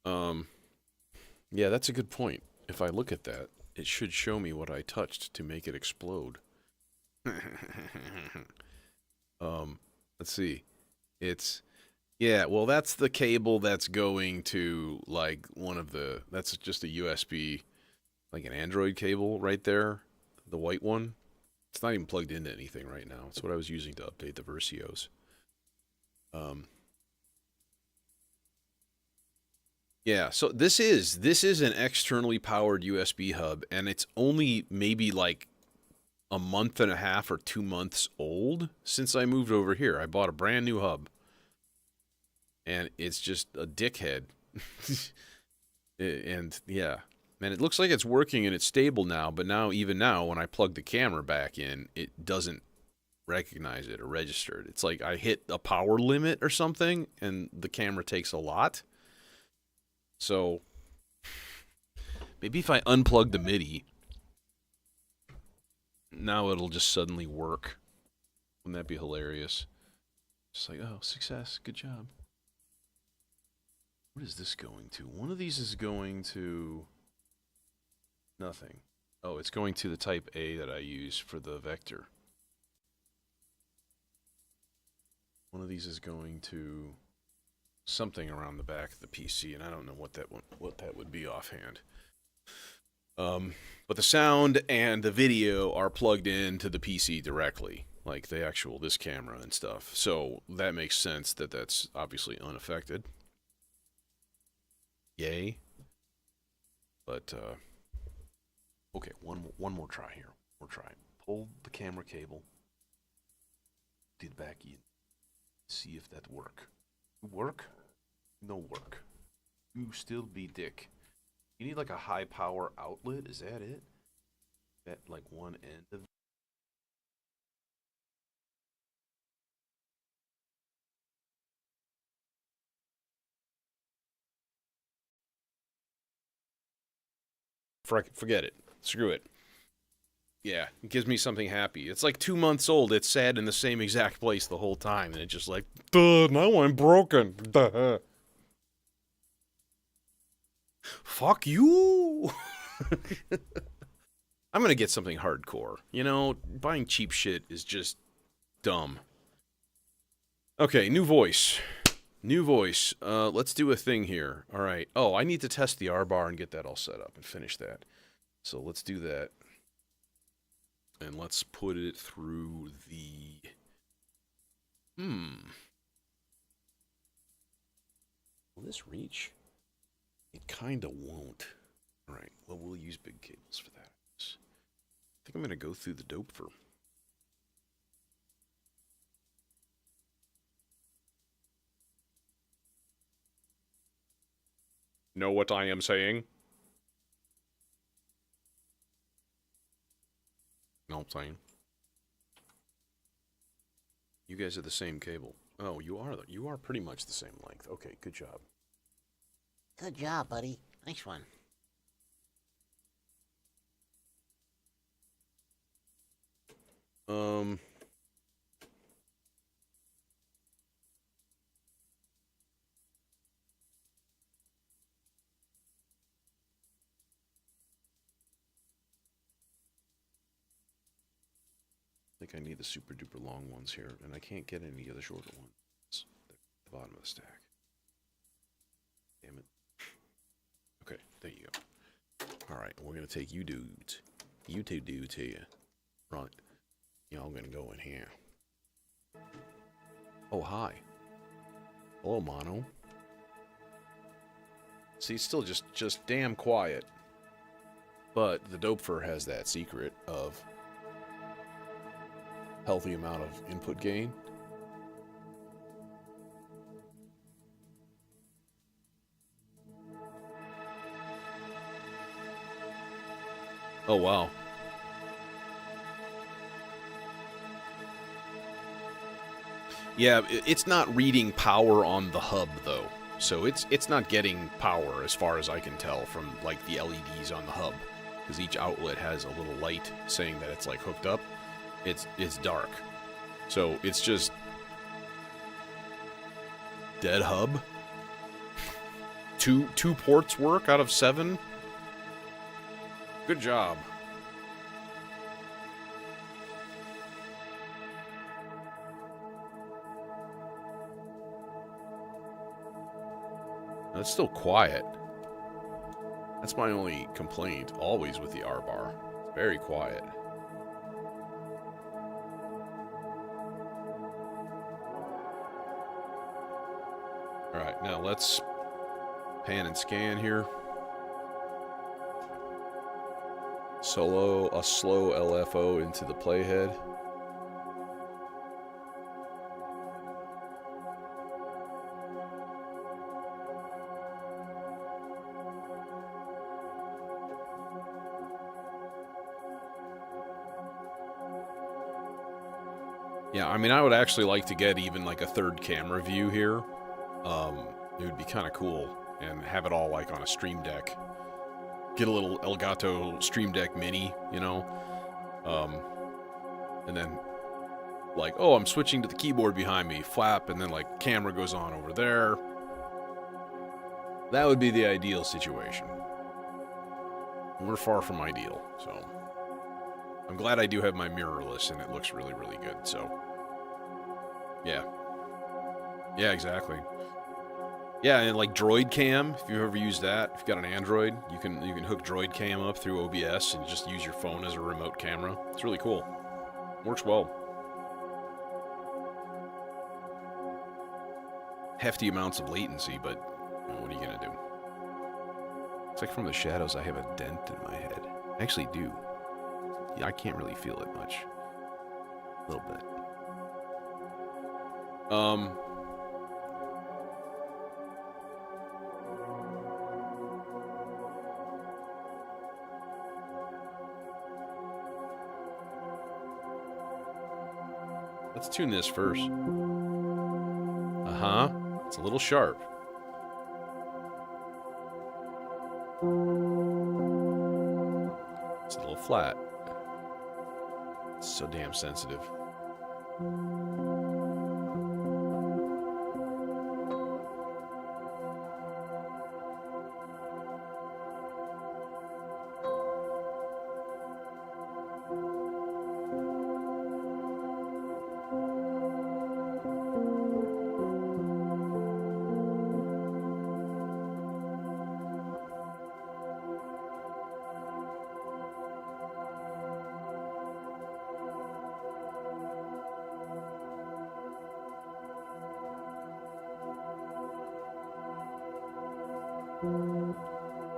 Yeah, that's a good point. If I look at that, it should show me what I touched to make it explode. Let's see. It's, yeah, well, that's the cable that's going to, like, that's just a USB, like an Android cable right there, the white one. It's not even plugged into anything right now. It's what I was using to update the Versios. Yeah, so this is an externally powered USB hub, and it's only maybe like a month and a half or 2 months old since I moved over here. I bought a brand new hub, and it's just a dickhead. And yeah, man, it looks like it's working and it's stable now, but even now, when I plug the camera back in, it doesn't recognize it or register it. It's like I hit a power limit or something, and the camera takes a lot. So maybe if I unplug the MIDI, now it'll just suddenly work. Wouldn't that be hilarious? Just like, oh, success, good job. What is this going to? One of these is going to nothing. Oh, it's going to the type A that I use for the vector. One of these is going to something around the back of the PC, and I don't know what that would be offhand. But the sound and the video are plugged into the PC directly, like the actual this camera and stuff. So that makes sense that that's obviously unaffected. Yay. But okay, one more try here. We'll try. Pull the camera cable. Did back in. See if that work. Work? No work. You still be dick. You need like a high power outlet, is that it? At like one end of forget it. Screw it. Yeah, it gives me something happy. It's like 2 months old. It's sat in the same exact place the whole time, and it's just like, duh, now I'm broken. Duh. Fuck you. I'm gonna get something hardcore. You know, buying cheap shit is just dumb. Okay, new voice. New voice. Let's do a thing here. All right. Oh, I need to test the R bar and get that all set up and finish that. So let's do that. And let's put it through the... Will this reach? It kinda won't. Alright, well, we'll use big cables for that. I think I'm gonna go through the Dopefer. Know what I am saying? No, I'm saying. You guys are the same cable. Oh, you are pretty much the same length. Okay, good job. Good job, buddy. Nice one. I think I need the super duper long ones here, and I can't get any of the shorter ones. They're at the bottom of the stack. Damn it. Okay, there you go. Alright, we're gonna take you dudes. You two dudes here. Right. Y'all gonna go in here. Oh, hi. Hello, Mono. See, it's still just damn quiet. But the Dopefer has that secret of healthy amount of input gain. Oh, wow. Yeah, it's not reading power on the hub, though. So it's not getting power as far as I can tell from, like, the LEDs on the hub. Because each outlet has a little light saying that it's, like, hooked up. It's dark. So it's just... dead hub? Two ports work out of 7? Good job. It's still quiet. That's my only complaint, always with the R-bar. It's very quiet. Alright, now let's pan and scan here. A slow LFO into the playhead. Yeah, I mean, I would actually like to get even like a third camera view here. It would be kind of cool, and have it all like on a Stream Deck. Get a little Elgato Stream Deck Mini, you know? And then, like, oh, I'm switching to the keyboard behind me, flap, and then like camera goes on over there. That would be the ideal situation. We're far from ideal, so... I'm glad I do have my mirrorless, and it looks really, really good, so... Yeah. Yeah, exactly. Yeah, and like Droid Cam, if you've ever used that, if you've got an Android, you can hook Droid Cam up through OBS and just use your phone as a remote camera. It's really cool. Works well. Hefty amounts of latency, but you know, what are you gonna do? It's like from the shadows I have a dent in my head. I actually do. Yeah, I can't really feel it much. A little bit. Let's tune this first. Uh-huh. It's a little sharp. It's a little flat. It's so damn sensitive.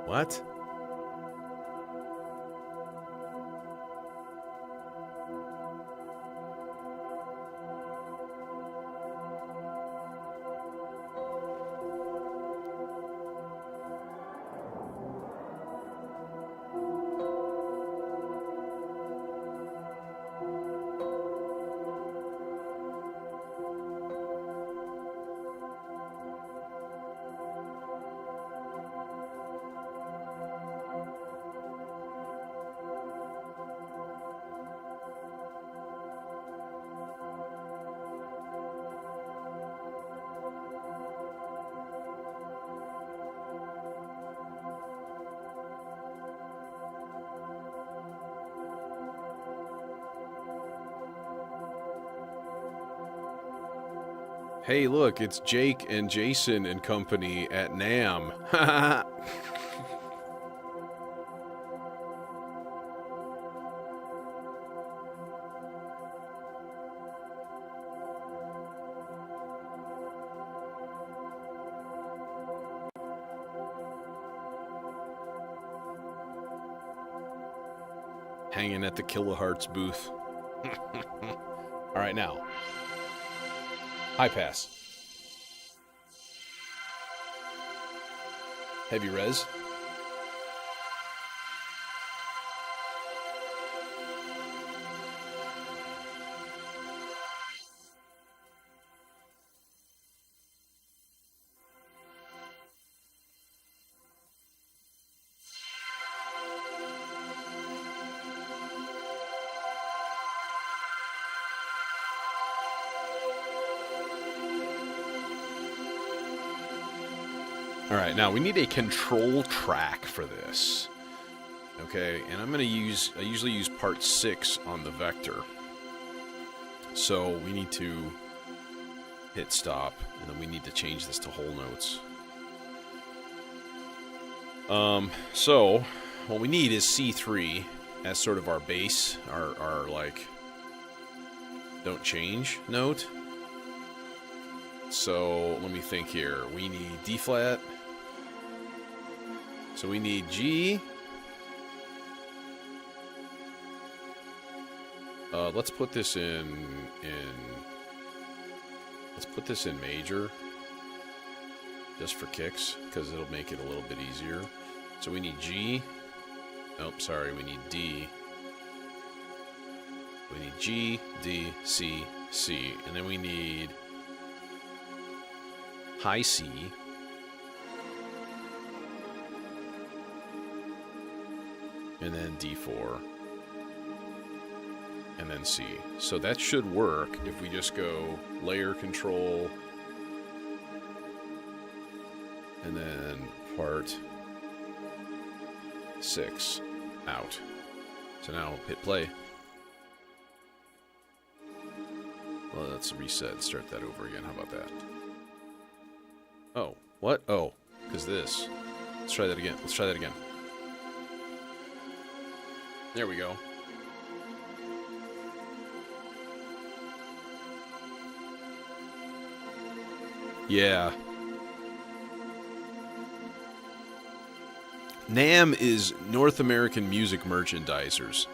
What? Hey, look, it's Jake and Jason and company at NAMM. Hanging at the Kilohertz booth. All right, now. High pass. Heavy res. All right, now we need a control track for this. Okay, and I usually use part 6 on the vector. So we need to hit stop, and then we need to change this to whole notes. So what we need is C3 as sort of our base, our like, don't change note. So let me think here. We need D flat. So we need G. Let's put this in major, just for kicks, because it'll make it a little bit easier. So we need G. Nope, sorry, we need D. We need G, D, C, C, and then we need high C. And then D4. And then C. So that should work if we just go layer control and then part 6 out. So now hit play. Well, let's reset, start that over again. How about that? Oh, what? Oh, because this. Let's try that again. Let's try that again. There we go. Yeah. NAMM is North American Music Merchandisers.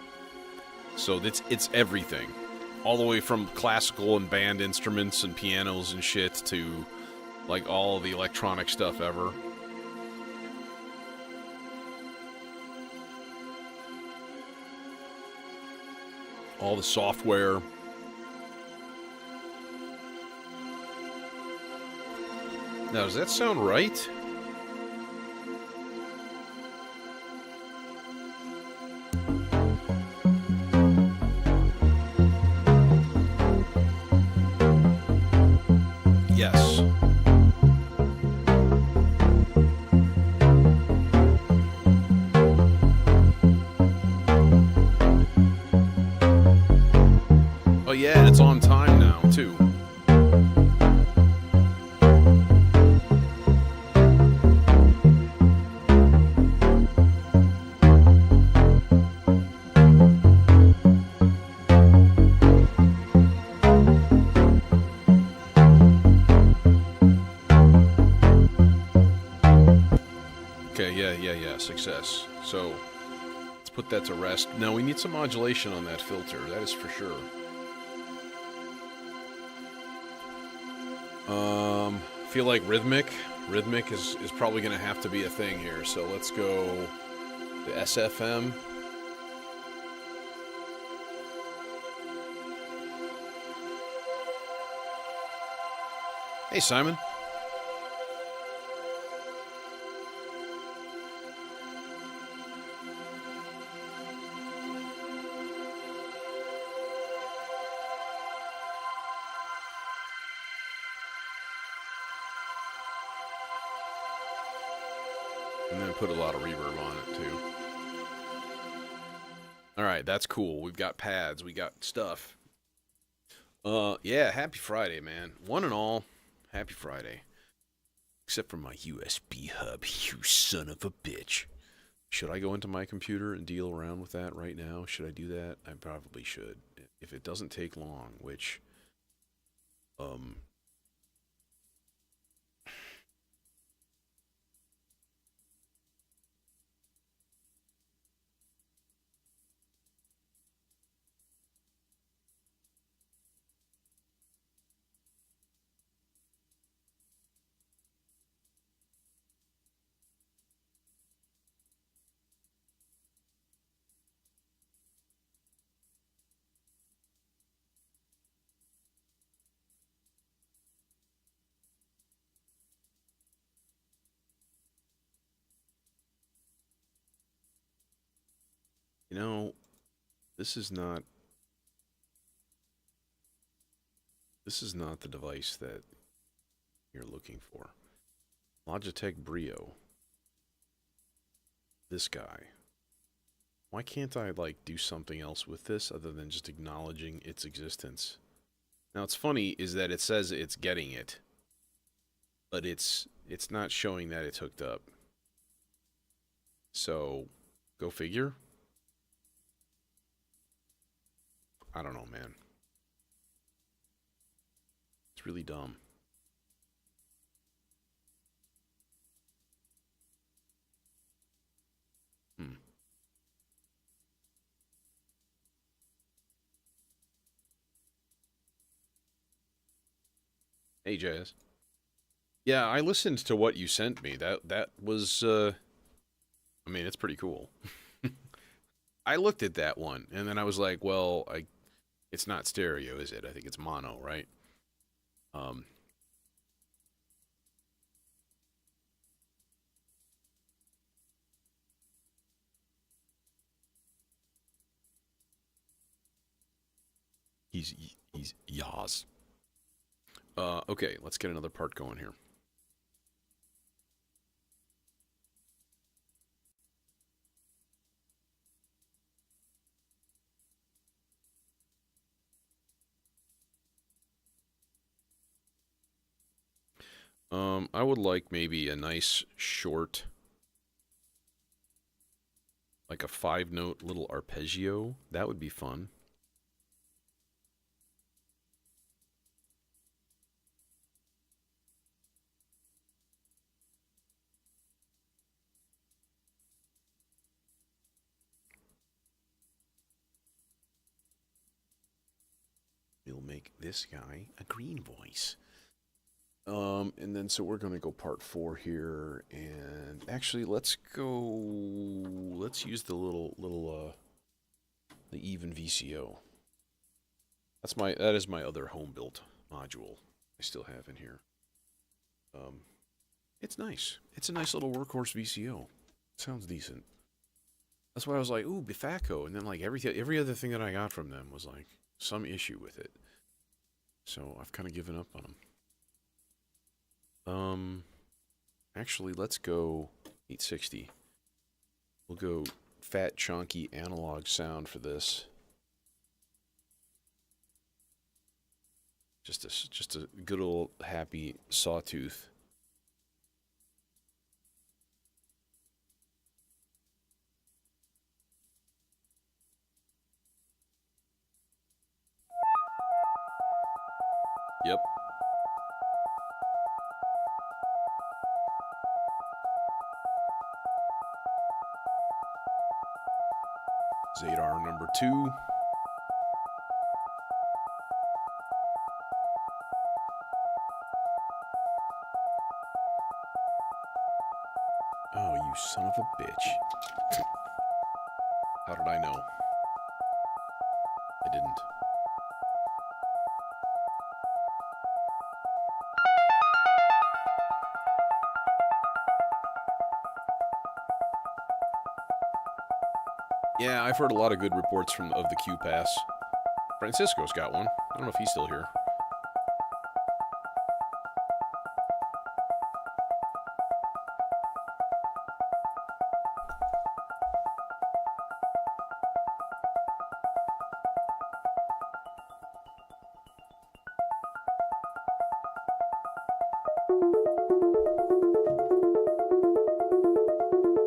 So it's everything. All the way from classical and band instruments and pianos and shit to like all the electronic stuff ever. All the software. Now, does that sound right? Yes. Oh yeah, and it's on time now, too. Yeah, success. So, let's put that to rest. Now, we need some modulation on that filter, that is for sure. Feel like rhythmic. Rhythmic is probably going to have to be a thing here, so let's go to SFM. Hey, Simon. And then put a lot of reverb on it, too. Alright, that's cool. We've got pads. We got stuff. Yeah, happy Friday, man. One and all, happy Friday. Except for my USB hub, you son of a bitch. Should I go into my computer and deal around with that right now? Should I do that? I probably should. If it doesn't take long, which... You know, this is not the device that you're looking for. Logitech Brio. This guy. Why can't I, like, do something else with this other than just acknowledging its existence? Now, it's funny is that it says it's getting it, but it's not showing that it's hooked up. So, go figure. I don't know, man. It's really dumb. Hey, Jazz. Yeah, I listened to what you sent me. That was, I mean, it's pretty cool. I looked at that one, and then I was like, well, it's not stereo, is it? I think it's mono, right? He's Yaz. Okay, let's get another part going here. I would like maybe a nice short, like a 5-note little arpeggio. That would be fun. We'll make this guy a green voice. And then so we're gonna go part 4 here, and actually let's use the the even VCO. That is my other home built module I still have in here. It's nice. It's a nice little workhorse VCO. Sounds decent. That's why I was like, ooh, Bifaco, and then like every other thing that I got from them was like some issue with it. So I've kind of given up on them. Actually, let's go 860. We'll go fat, chunky analog sound for this. Just a good old happy sawtooth. Yep. Zadar number 2. Oh, you son of a bitch. How did I know? I didn't. Yeah, I've heard a lot of good reports of the Q Pass. Francisco's got one. I don't know if he's still here.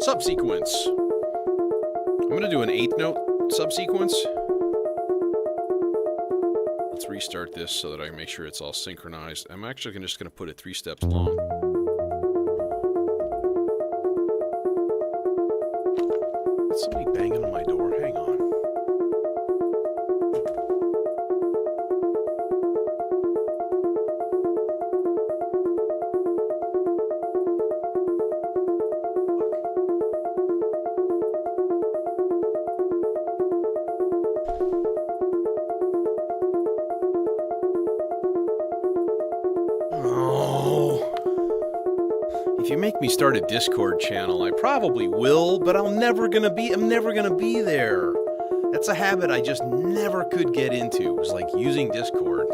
Subsequence. I'm going to do an 8-note subsequence. Let's restart this so that I can make sure it's all synchronized. I'm actually just going to put it 3 steps long. Is somebody banging on my door? Hang on. If you make me start a Discord channel, I probably will, but I'm never gonna be there. That's a habit I just never could get into. It was like using Discord.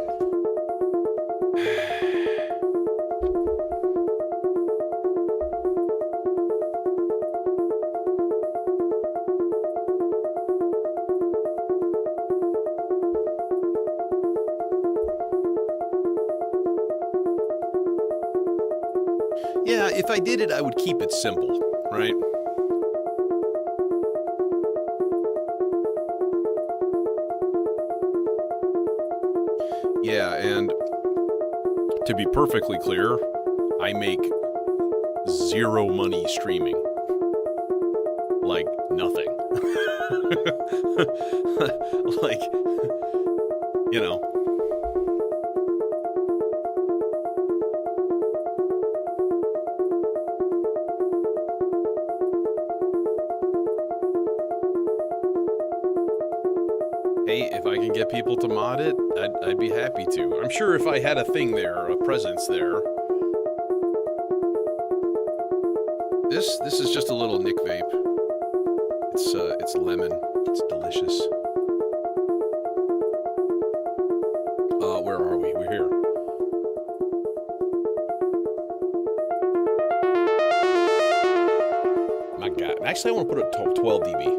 Yeah, if I did it, I would keep it simple, right? Yeah, and to be perfectly clear, I make zero money streaming. Like, nothing. Like, you know. Hey, if I can get people to mod it, I'd be happy to. I'm sure if I had a thing there, a presence there. This is just a little Nick vape. It's lemon. It's delicious. Where are we? We're here. My God. Actually, I want to put it to 12 dB.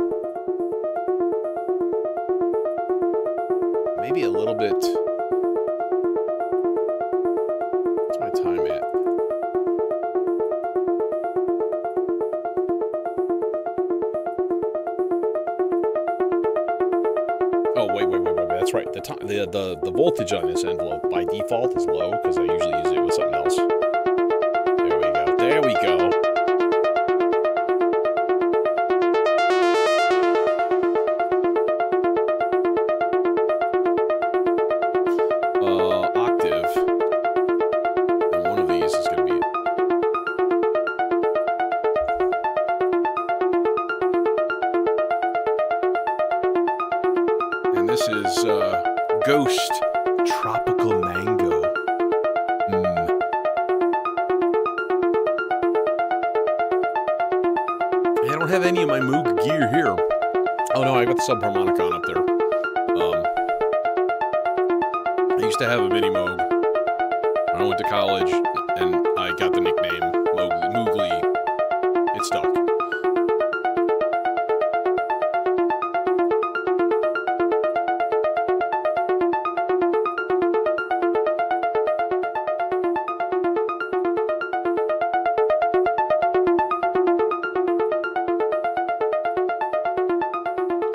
Maybe a little bit. What's my time at? Oh, wait. That's right. The voltage on this envelope by default is low because I usually use it with something else. There we go. Octave. And one of these is going to be it. And this is Ghost Tropical Mango. I don't have any of my Moog gear here. Oh no, I got the subharmonicon up there. I used to have a mini Moog when I went to college, and I got the nickname Moogly. It stuck.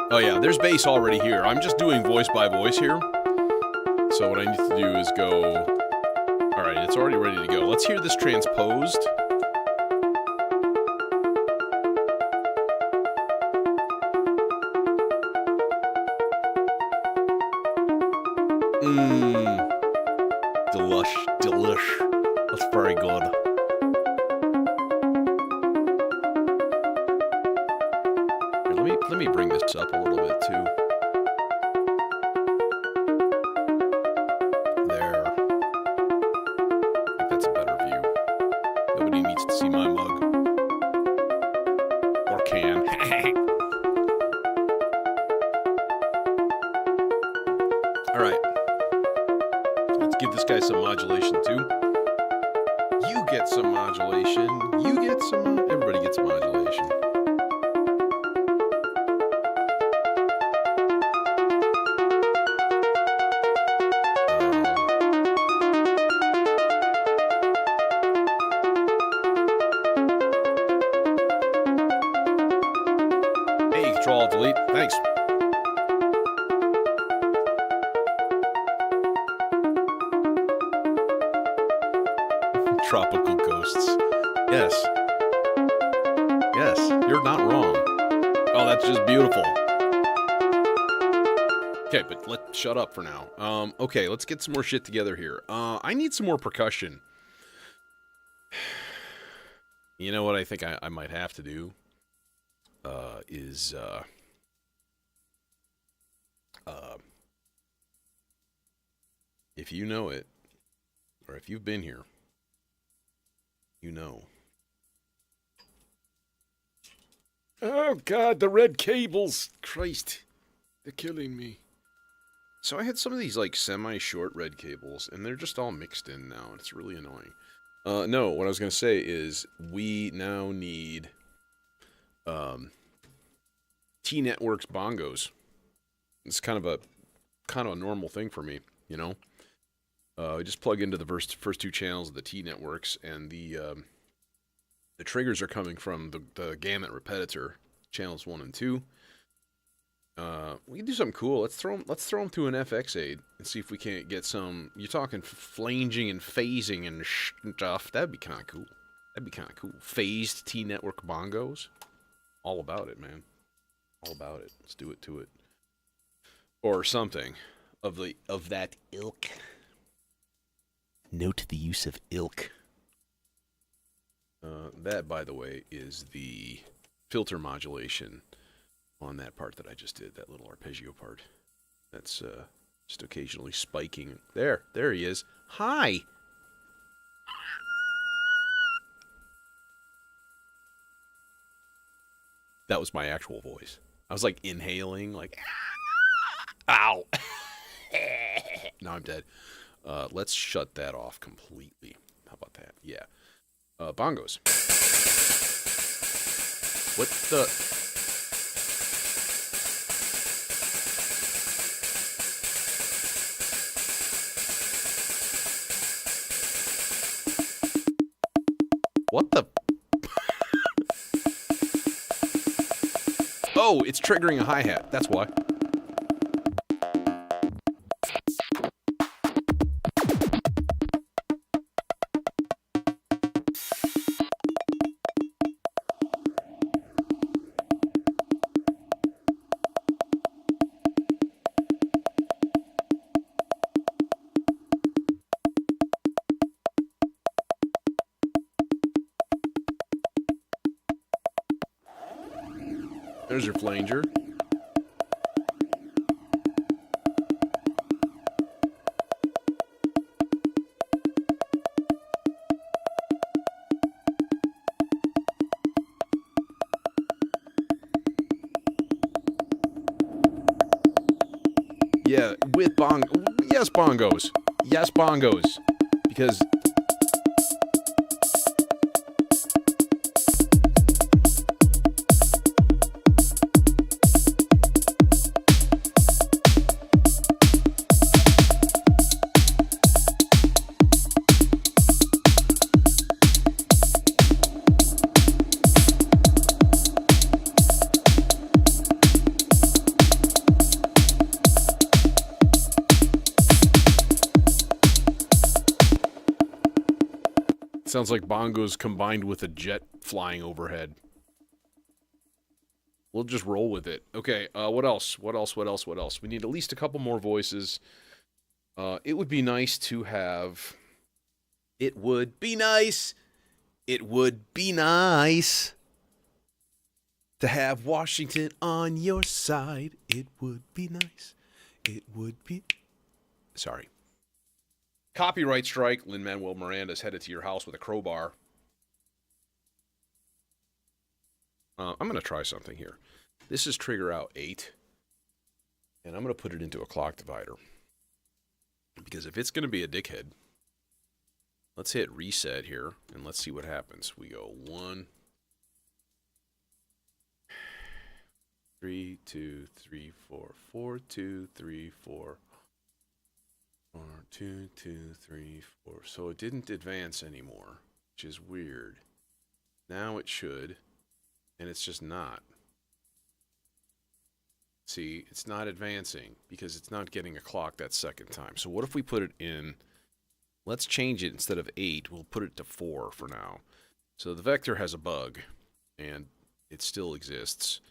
Oh yeah, there's bass already here. I'm just doing voice by voice here. So what I need to do is go... Alright, it's already ready to go. Let's hear this transposed. Delish. That's very good. Here, let me bring this up a little bit too. There. I think that's a better view. Nobody needs to see my mug. Or can. Alright. Let's give this guy some modulation too. You get some modulation. You get some... Everybody gets modulation. Hey, Control-Alt-Delete. Thanks. Tropical ghosts. Yes. Yes, you're not wrong. Oh, that's just beautiful. Okay, but let's shut up for now. Okay, let's get some more shit together here. I need some more percussion. You know what I think I might have to do? If you know it, or if you've been here, you know. Oh God, the red cables! Christ, they're killing me. So I had some of these like semi-short red cables, and they're just all mixed in now, and it's really annoying. No, what I was gonna say is we now need T-Networks bongos. It's kind of a normal thing for me, you know. I just plug into the first two channels of the T-Networks, and the The triggers are coming from the gamut repetitor, channels 1 and 2. We can do something cool. Let's throw them through an FX aid and see if we can't get some. You're talking flanging and phasing and stuff. That'd be kind of cool. Phased T-network bongos. All about it, man. All about it. Let's do it to it. Or something of that ilk. Note the use of ilk. That, by the way, is the filter modulation on that part that I just did, that little arpeggio part. That's just occasionally spiking. There he is. Hi! That was my actual voice. I was like inhaling, like, ow! Now I'm dead. Let's shut that off completely. How about that? Yeah. Bongos. What the... What the... Oh, it's triggering a hi-hat. That's why. There's your flanger. Yeah, with yes, bongos. Yes, bongos. Because... Sounds like bongos combined with a jet flying overhead. We'll just roll with it. Okay, what else? What else? We need at least a couple more voices. It would be nice to have... It would be nice to have Washington on your side. It would be nice. It would be... Sorry. Copyright strike. Lin-Manuel Miranda's headed to your house with a crowbar. I'm going to try something here. This is trigger out 8. And I'm going to put it into a clock divider. Because if it's going to be a dickhead, let's hit reset here. And let's see what happens. We go 1, 3, 2, 3, 4, 4, 2, 3, 4. 4, 2, 2, 3, 4. So it didn't advance anymore, which is weird. Now it should, and it's just not. See, it's not advancing because it's not getting a clock that second time. So what if we put it in, let's change it instead of 8, we'll put it to 4 for now. So the vector has a bug, and it still exists.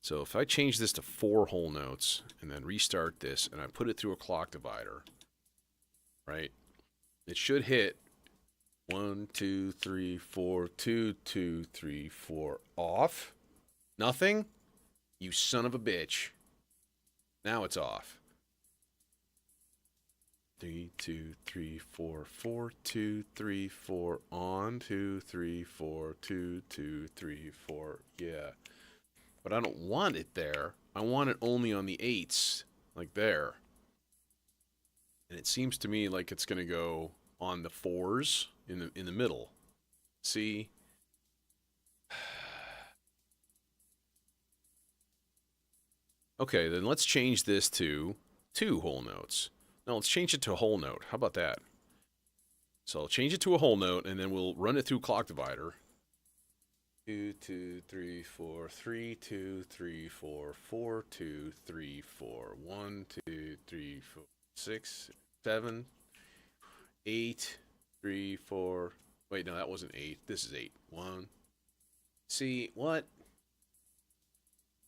So if I change this to 4 whole notes, and then restart this, and I put it through a clock divider, right? It should hit 1, 2, 3, 4, 2, 2, 3, 4. Off. Nothing? You son of a bitch. Now it's off. 3, 2, 3, 4, 4, 2, 3, 4. On. 2, 3, 4, 2, 2, 3, 4. Yeah. But I don't want it there. I want it only on the 8s. Like there. And it seems to me like it's going to go on the 4s in the middle. See? Okay, then let's change this to 2 whole notes. No, let's change it to a whole note. How about that? So I'll change it to a whole note, and then we'll run it through clock divider. 2, 2, 3, 4, 3, 2, 3, 4, 4, 2, 3, 4, 1, 2, 3, 4, 6, 7, 8, 3, 4. Wait, no, that wasn't 8. This is 8. 1. See, what?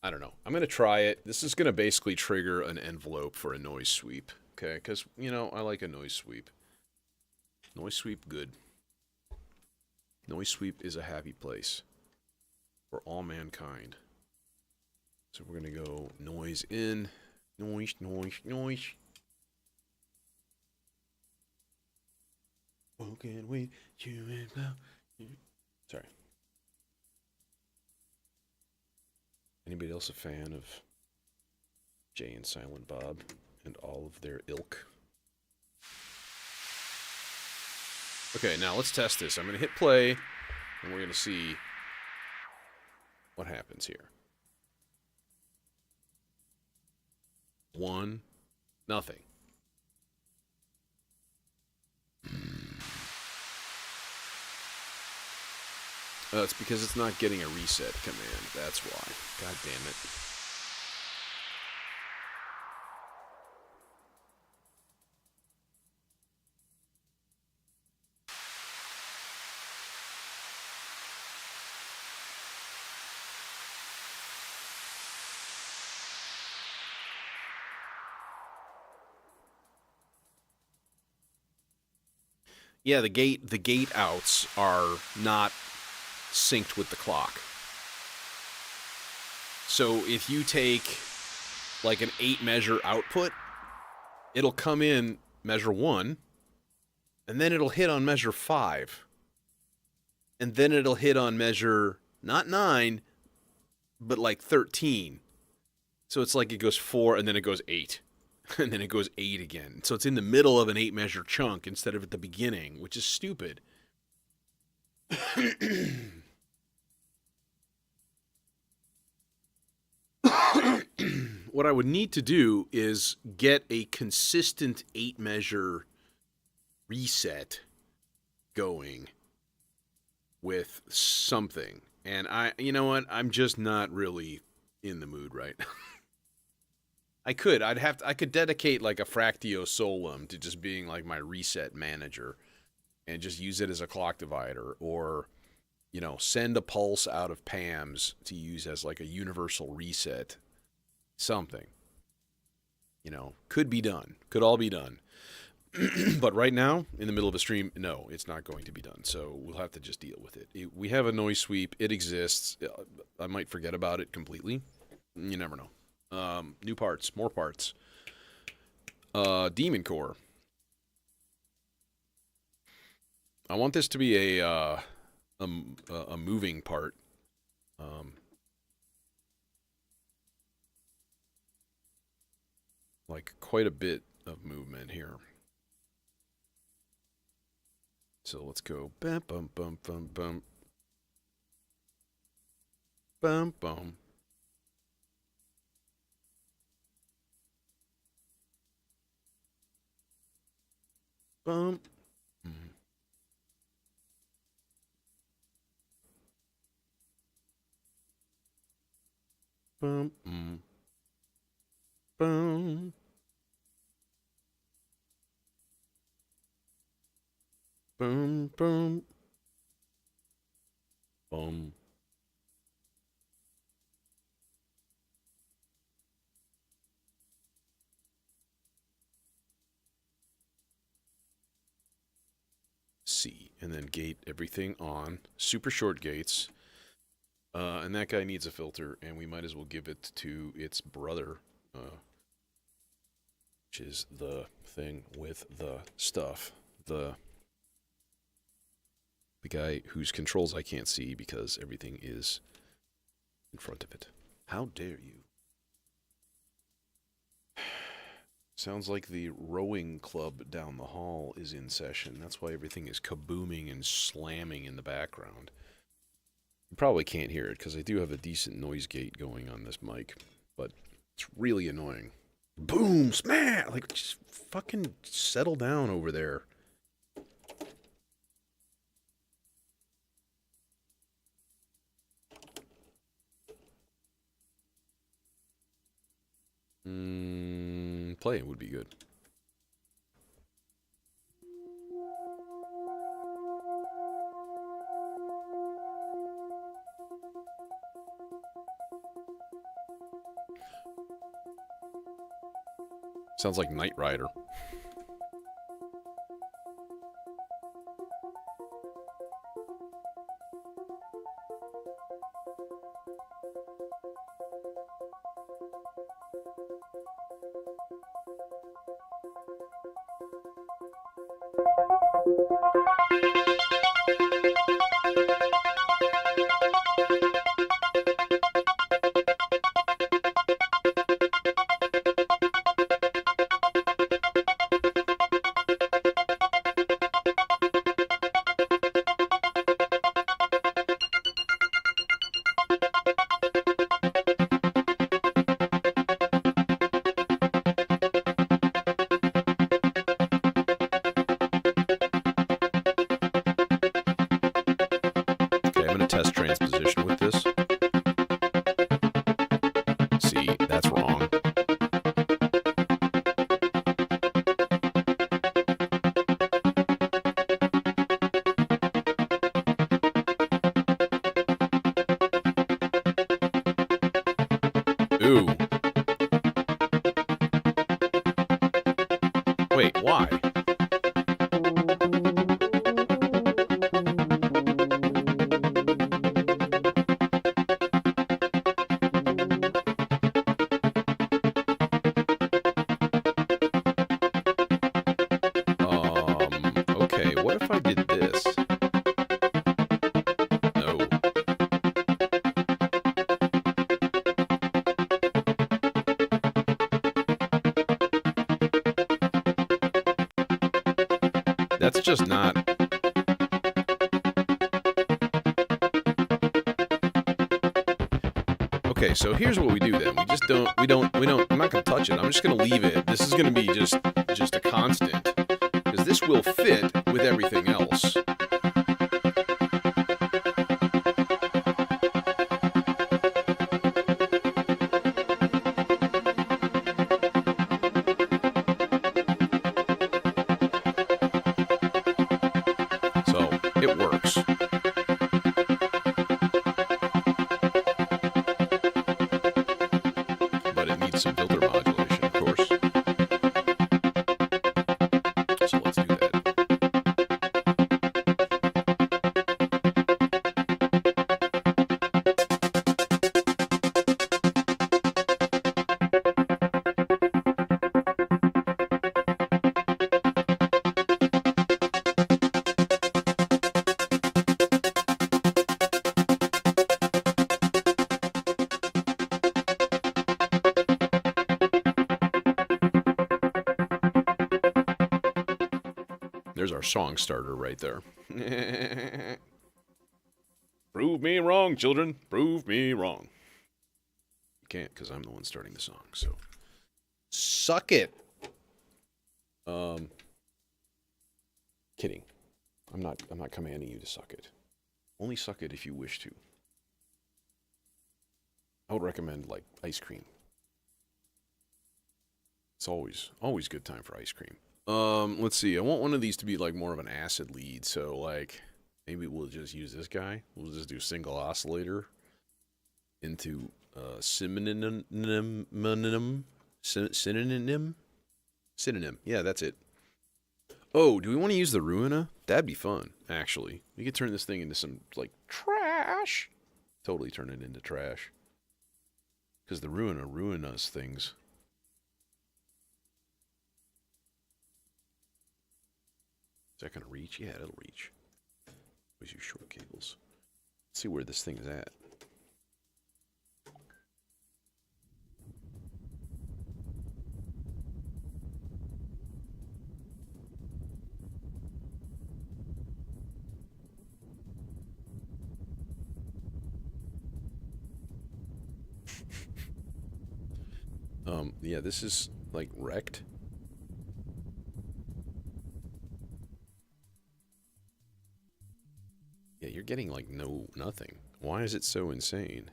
I don't know. I'm going to try it. This is going to basically trigger an envelope for a noise sweep. Okay, because, you know, I like a noise sweep. Noise sweep, good. Noise sweep is a happy place for all mankind. So we're going to go noise in. Noise, noise, noise. Walking with you and blow. Sorry. Anybody else a fan of Jay and Silent Bob and all of their ilk? Okay, now let's test this. I'm going to hit play, and we're going to see what happens here. 1, nothing. It's because it's not getting a reset command. That's why. God damn it. Yeah, the gate outs are not synced with the clock. So if you take like an 8 measure output, it'll come in measure 1, and then it'll hit on measure 5. And then it'll hit on measure not 9, but like 13. So it's like it goes 4 and then it goes 8. And then it goes 8 again. So it's in the middle of an 8 measure chunk instead of at the beginning, which is stupid. What I would need to do is get a consistent 8 measure reset going with something. And you know what? I'm just not really in the mood right now. I could dedicate like a Fractio Solum to just being like my reset manager and just use it as a clock divider, or, you know, send a pulse out of Pam's to use as like a universal reset. Something. You know, could be done. Could all be done. But right now, in the middle of a stream, no, it's not going to be done. So we'll have to just deal with it. We have a noise sweep. It exists. I might forget about it completely. You never know. New parts. More parts. Demon Core. I want this to be a moving part. Like quite a bit of movement here. So let's go bum bum bum bum bum bum bum. Bum. Bum. Bum. Boom, boom. Boom. C. And then gate everything on. Super short gates. And that guy needs a filter, and we might as well give it to its brother, which is the thing with the stuff. The guy whose controls I can't see because everything is in front of it. How dare you? Sounds like the rowing club down the hall is in session. That's why everything is kabooming and slamming in the background. You probably can't hear it because I do have a decent noise gate going on this mic, but it's really annoying. Boom! Smash! Like, just fucking settle down over there. Playing would be good. Sounds like Knight Rider. Test transposition with this. See, that's wrong. Ooh. Wait, why? Okay, what if I did this? No. That's just not... Okay, so here's what we do then. We don't, I'm not gonna touch it. I'm just gonna leave it. This is gonna be just a constant. Because this will fit with everything else. So, it works. But it needs some filter modulation, of course. So let's do that. There's our song starter right there. Prove me wrong, children. Prove me wrong. You can't, because I'm the one starting the song, so... Suck it! Kidding. I'm not commanding you to suck it. Only suck it if you wish to. I would recommend, like, ice cream. It's always good time for ice cream. Let's see. I want one of these to be like more of an acid lead, so like maybe we'll just use this guy. We'll just do single oscillator into synonym. Yeah, that's it. Oh, do we want to use the Ruina? That'd be fun, actually. We could turn this thing into some like trash. Totally turn it into trash. Because the Ruina ruin us things. Is that going to reach? Yeah, it'll reach. Always use short cables. Let's see where this thing is at. Yeah, this is like wrecked. Yeah, you're getting like nothing. Why is it so insane?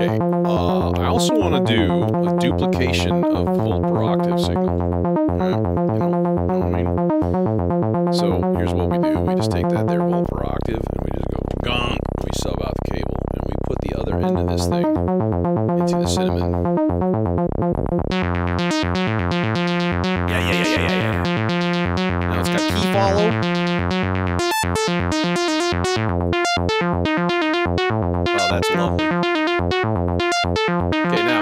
Okay. I also want to do a duplication of volt per octave signal. Alright? Know what I mean? So here's what we do. We just take that there volt per octave and we just go gong. And we sub out the cable and we put the other end of this thing into the cinnamon. Yeah. Now it's got key follow. Oh, that's lovely. Okay, now.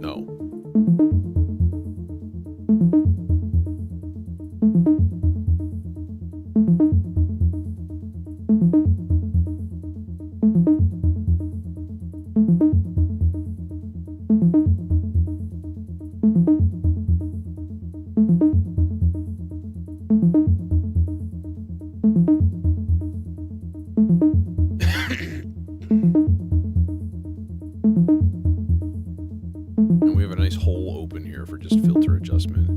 No. And we have a nice hole open here for just filter adjustment.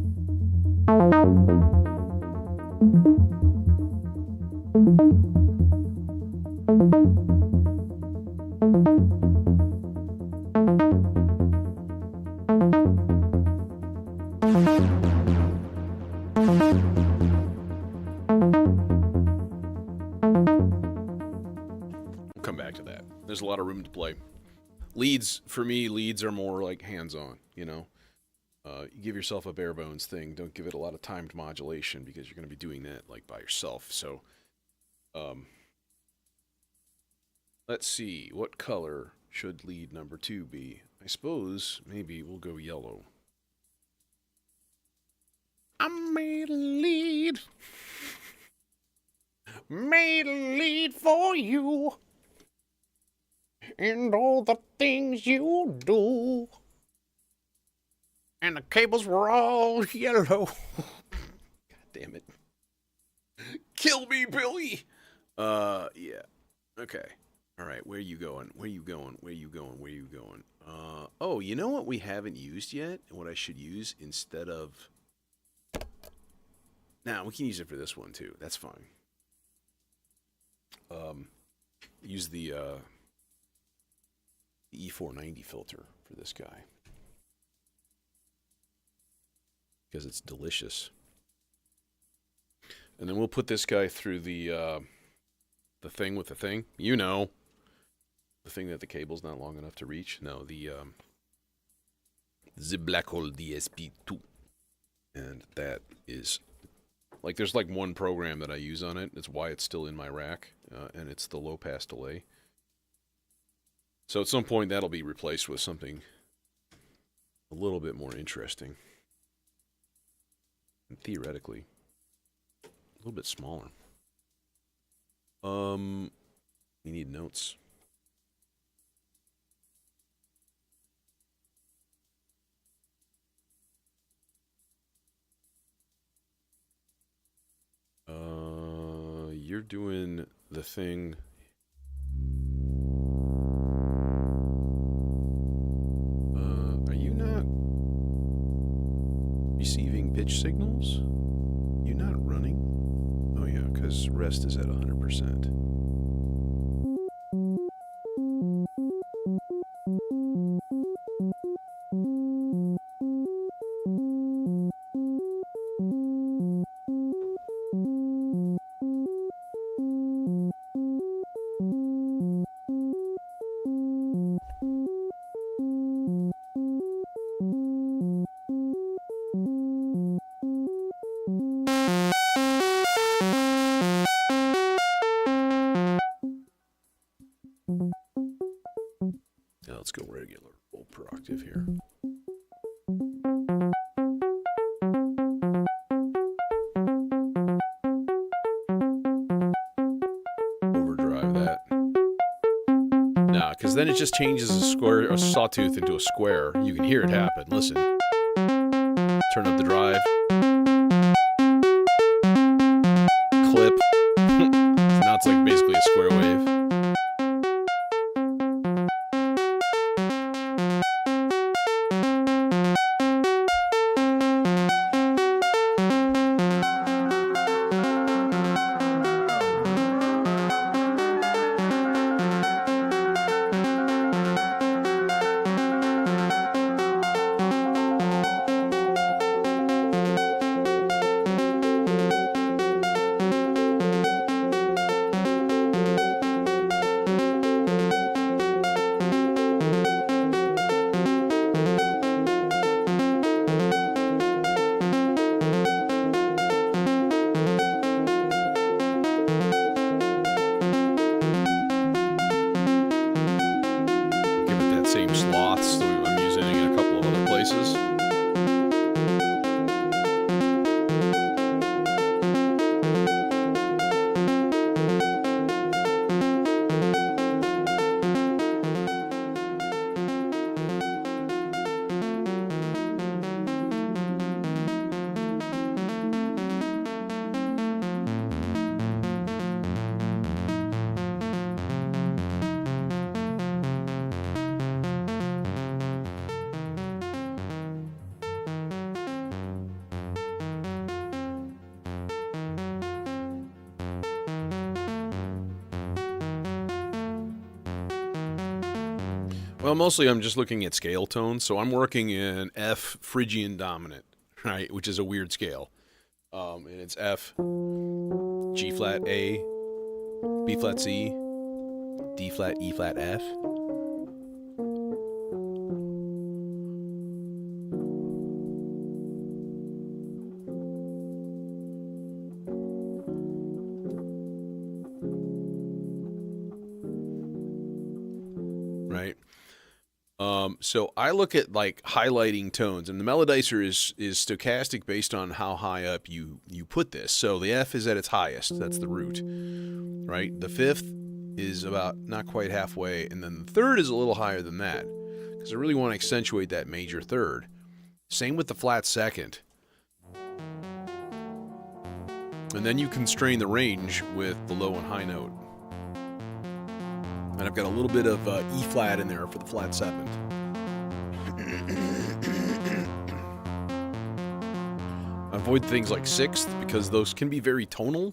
We'll come back to that. There's a lot of room to play. Leads, for me, leads are more like hands-on, you know? You give yourself a bare bones thing. Don't give it a lot of timed modulation because you're going to be doing that like by yourself. So, let's see. What color should lead number 2 be? I suppose maybe we'll go yellow. I made a lead. Made a lead for you. And all the things you do. And the cables were all yellow. God damn it. Kill me, Billy! Yeah. Okay. Alright, where you going? Where you going? Where you going? Where you going? Oh, you know what we haven't used yet? And what I should use instead of... Nah, we can use it for this one, too. That's fine. Use the E490 filter for this guy. Because it's delicious. And then we'll put this guy through the thing with the thing. You know. The thing that the cable's not long enough to reach. No, the Black Hole DSP2. And that is... Like, there's like one program that I use on it. That's why it's still in my rack. And it's the low-pass delay. So at some point, that'll be replaced with something a little bit more interesting. And theoretically, a little bit smaller. We need notes. You're doing the thing. Are you not receiving pitch signals? You not running? Oh yeah, because rest is at 100%. let's go regular, full per octave here. Overdrive that. Nah, because then it just changes a sawtooth into a square. You can hear it happen. Listen. Turn up the drive. Clip. So now it's like basically a square wave. Same sloths that I'm using in a couple of other places. Well, mostly I'm just looking at scale tones. So I'm working in F Phrygian dominant, right, which is a weird scale. And it's F, G flat A, B flat C, D flat E flat F. Right. So I look at like highlighting tones, and the melodizer is stochastic based on how high up you put this. So the F is at its highest, that's the root, right? The fifth is about not quite halfway, and then the third is a little higher than that, because I really want to accentuate that major third. Same with the flat second. And then you constrain the range with the low and high note. And I've got a little bit of E flat in there for the flat seventh. Avoid things like sixth because those can be very tonal.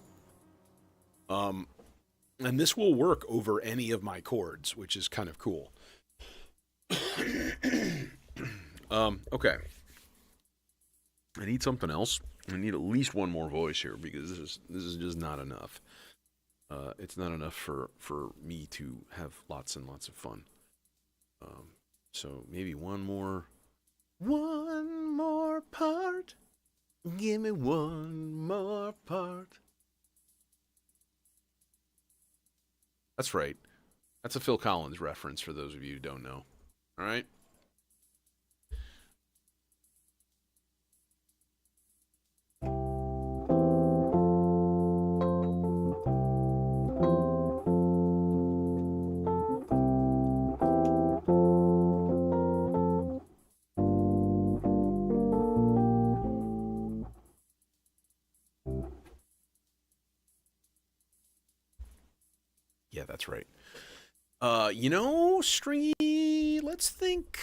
And this will work over any of my chords, which is kind of cool. Okay. I need something else. I need at least one more voice here because this is just not enough. It's not enough for me to have lots and lots of fun. So maybe one more part. Give me one more part. That's right. That's a Phil Collins reference for those of you who don't know. All right. Yeah, that's right. Stringy, let's think.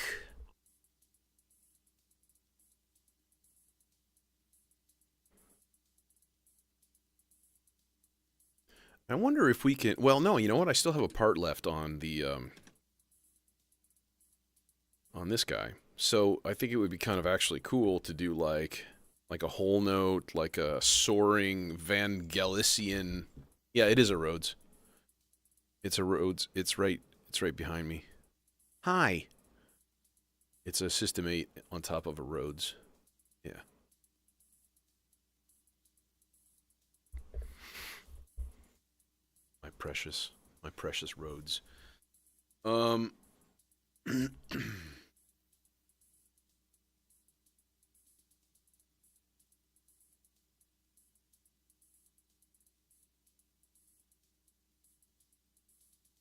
I wonder if we can, well, no, you know what? I still have a part left on the, on this guy. So I think it would be kind of actually cool to do like a whole note, like a soaring Vangelician. Yeah, it is a Rhodes. It's a Rhodes. It's right behind me. Hi. It's a System 8 on top of a Rhodes. Yeah. My precious Rhodes.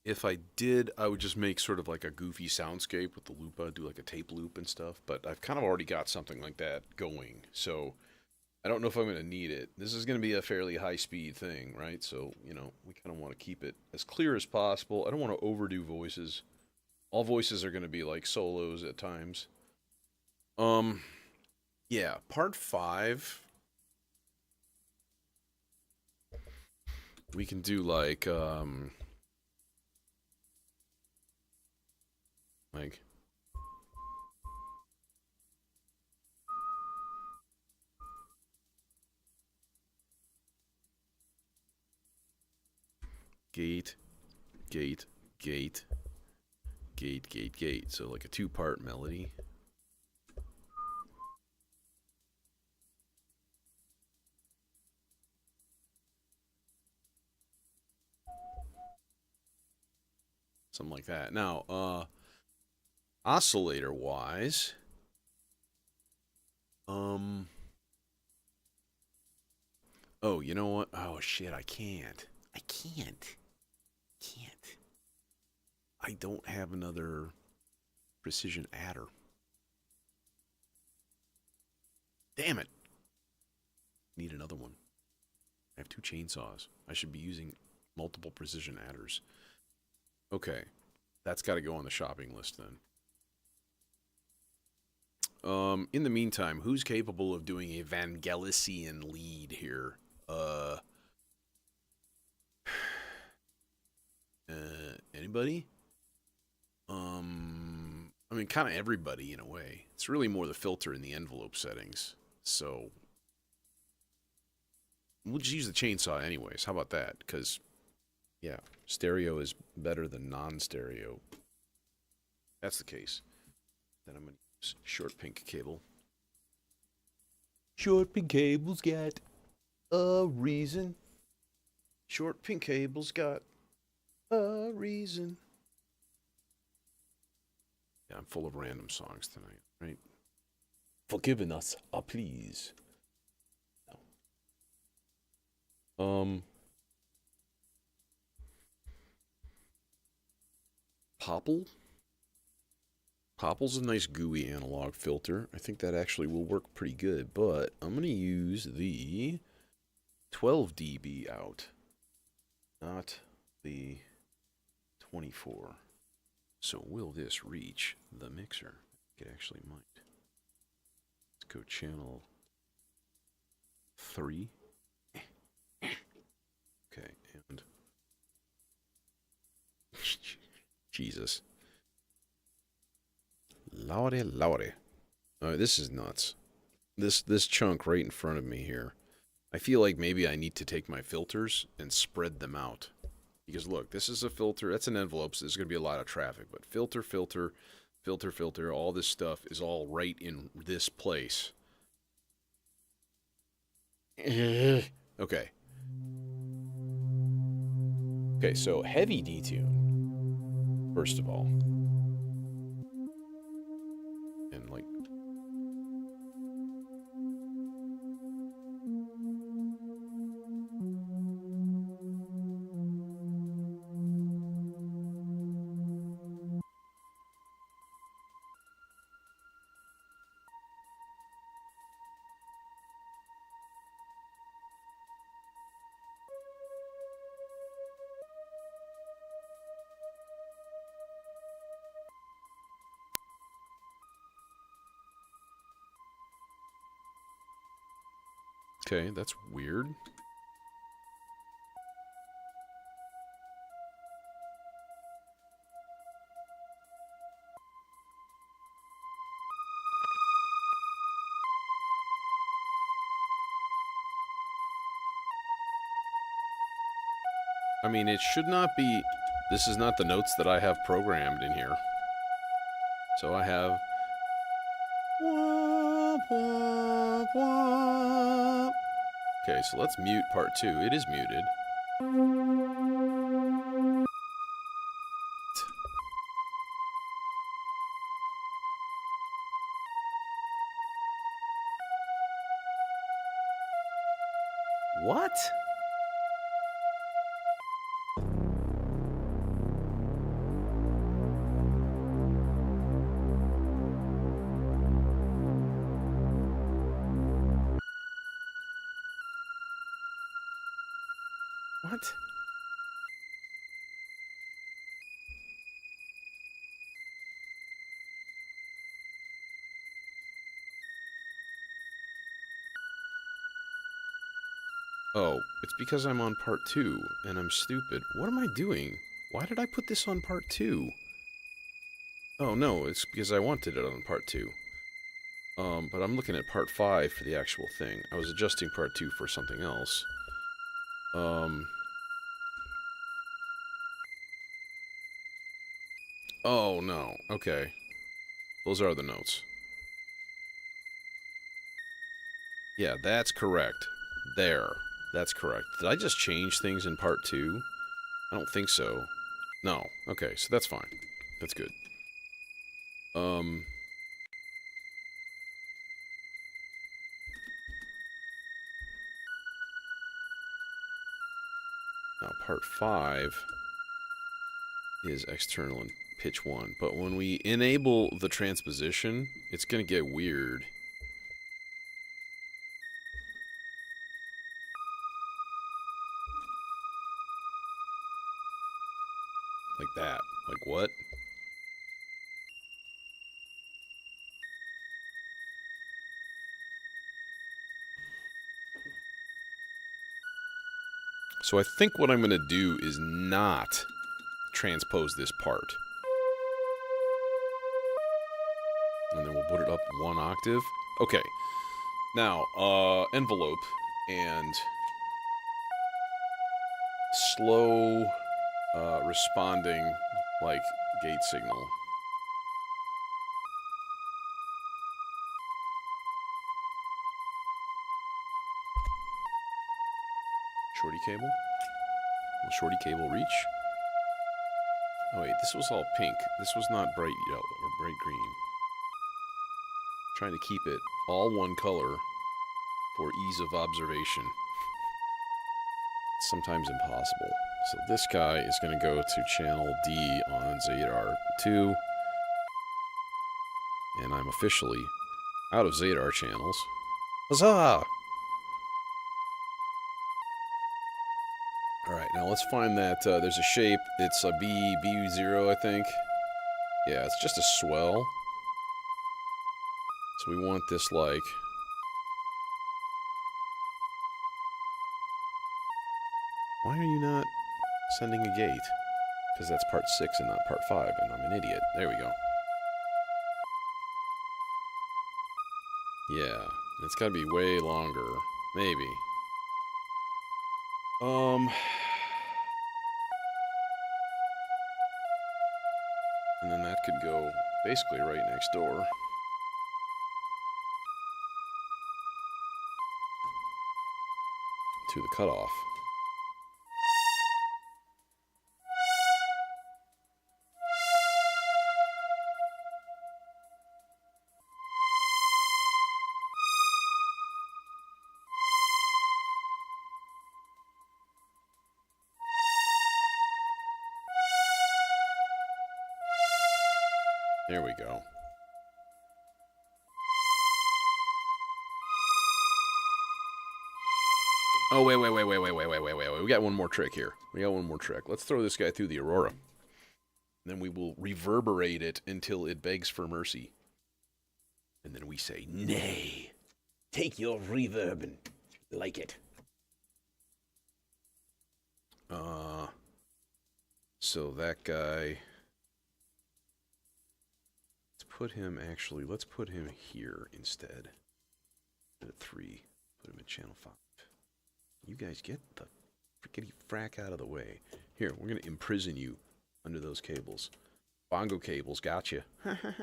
If I did, I would just make sort of like a goofy soundscape with the loop. I'd do like a tape loop and stuff, but I've kind of already got something like that going. So I don't know if I'm going to need it. This is going to be a fairly high speed thing, right? So, you know, we kind of want to keep it as clear as possible. I don't want to overdo voices. All voices are going to be like solos at times. Yeah, part 5. We can do like gate, gate, gate, gate, gate, gate. So like a 2-part melody. Something like that. Now, oscillator wise, oh, you know what? Oh shit, I can't. I don't have another precision adder. Damn it. Need another one. I have 2 chainsaws. I should be using multiple precision adders. Okay. That's got to go on the shopping list then. In the meantime, who's capable of doing a Vangelician lead here? Anybody? I mean, kind of everybody in a way. It's really more the filter in the envelope settings. So, we'll just use the chainsaw anyways. How about that? Because, yeah, stereo is better than non-stereo. That's the case. Then I'm going to use short pink cable. Short pink cable's got a reason. Short pink cable's got a reason. Yeah, I'm full of random songs tonight, right? Forgiving us, please. No. Popple? Popple's a nice gooey analog filter. I think that actually will work pretty good, but I'm going to use the 12 dB out, not the 24. So will this reach the mixer? It actually might. Let's go channel 3. Okay, and Jesus. Lordy, lordy. Alright, this is nuts. This chunk right in front of me here. I feel like maybe I need to take my filters and spread them out. Because look, this is a filter. That's an envelope, so there's going to be a lot of traffic. But filter, filter, filter, filter, all this stuff is all right in this place. Okay. Okay, so heavy detune, first of all. And like... Okay, that's weird. I mean, it should not be... This is not the notes that I have programmed in here. So I have... Okay, so let's mute part 2. It is muted. What? What? Oh, it's because I'm on part 2, and I'm stupid. What am I doing? Why did I put this on part 2? Oh, no, it's because I wanted it on part 2. But I'm looking at part 5 for the actual thing. I was adjusting part 2 for something else. Oh, no. Okay. Those are the notes. Yeah, that's correct. There. That's correct. Did I just change things in part 2? I don't think so. No. Okay, so that's fine. That's good. Now part 5 is external and pitch 1. But when we enable the transposition, it's going to get weird. Like that. Like what? So I think what I'm going to do is not transpose this part. And then we'll put it up 1 octave. Okay. Now, envelope and slow responding like gate signal. Shorty cable? Will shorty cable reach? Oh wait, this was all pink. This was not bright yellow or bright green. Trying to keep it all one color for ease of observation. It's sometimes impossible. So this guy is going to go to channel D on ZR2. And I'm officially out of ZR channels. Huzzah! Alright, now let's find that there's a shape. It's a B0, I think. Yeah, it's just a swell. So we want this like... Why are you not sending a gate? Because that's part 6 and not part 5, and I'm an idiot. There we go. Yeah, it's got to be way longer. Maybe. And then that could go basically right next door. To the cutoff. There we go. Oh, wait. We got one more trick here. Let's throw this guy through the Aurora. Then we will reverberate it until it begs for mercy. And then we say, nay. Take your reverb and like it. So that guy... Let's put him here instead. At 3. Put him in channel 5. You guys get the frickety frack out of the way. Here, we're going to imprison you under those cables. Bongo cables, gotcha. There,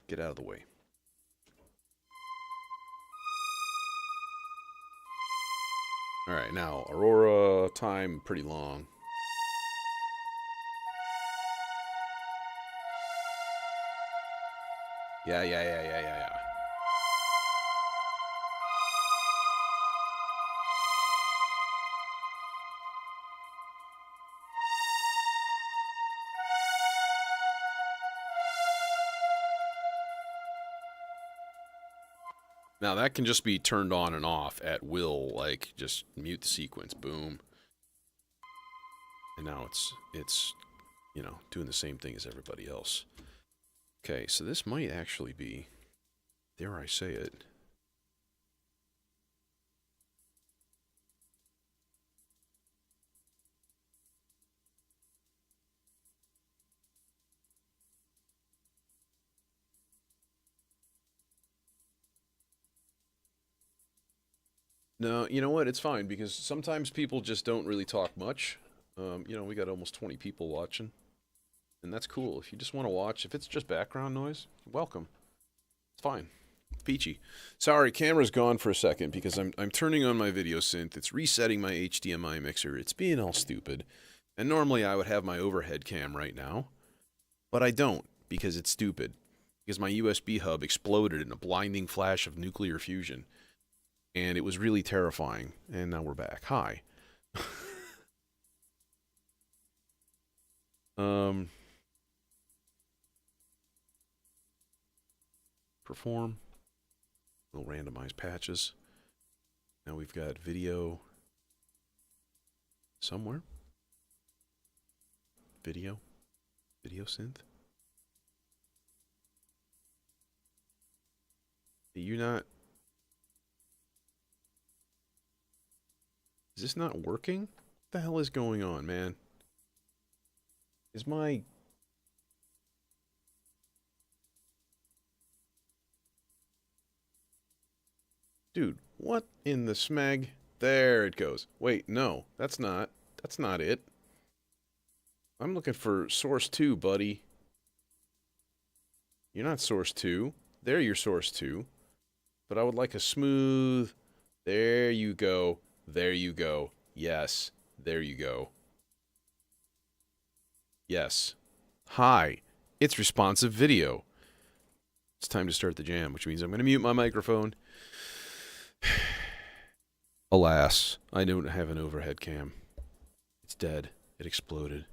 get out of the way. Alright, now, Aurora time, pretty long. Yeah. Now that can just be turned on and off at will, like just mute the sequence, boom. And now it's you know, doing the same thing as everybody else. Okay, so this might actually be, dare I say it, no, you know what? It's fine because sometimes people just don't really talk much. You know, we got almost 20 people watching, and that's cool. If you just want to watch, if it's just background noise, welcome. It's fine. Peachy. Sorry, camera's gone for a second because I'm turning on my video synth. It's resetting my HDMI mixer. It's being all stupid. And normally I would have my overhead cam right now, but I don't because it's stupid. Because my USB hub exploded in a blinding flash of nuclear fusion. And it was really terrifying. And now we're back. Hi. Perform. We'll randomize patches. Now we've got video somewhere. Video synth. Are you not? Is this not working? What the hell is going on, man? Is my... Dude, what in the smeg? There it goes. Wait, no, that's not it. I'm looking for source 2, buddy. You're not source 2. There you're source 2. But I would like a smooth... There you go. There you go. Yes. There you go. Yes. Hi. It's responsive video. It's time to start the jam, which means I'm going to mute my microphone. Alas, I don't have an overhead cam. It's dead. It exploded.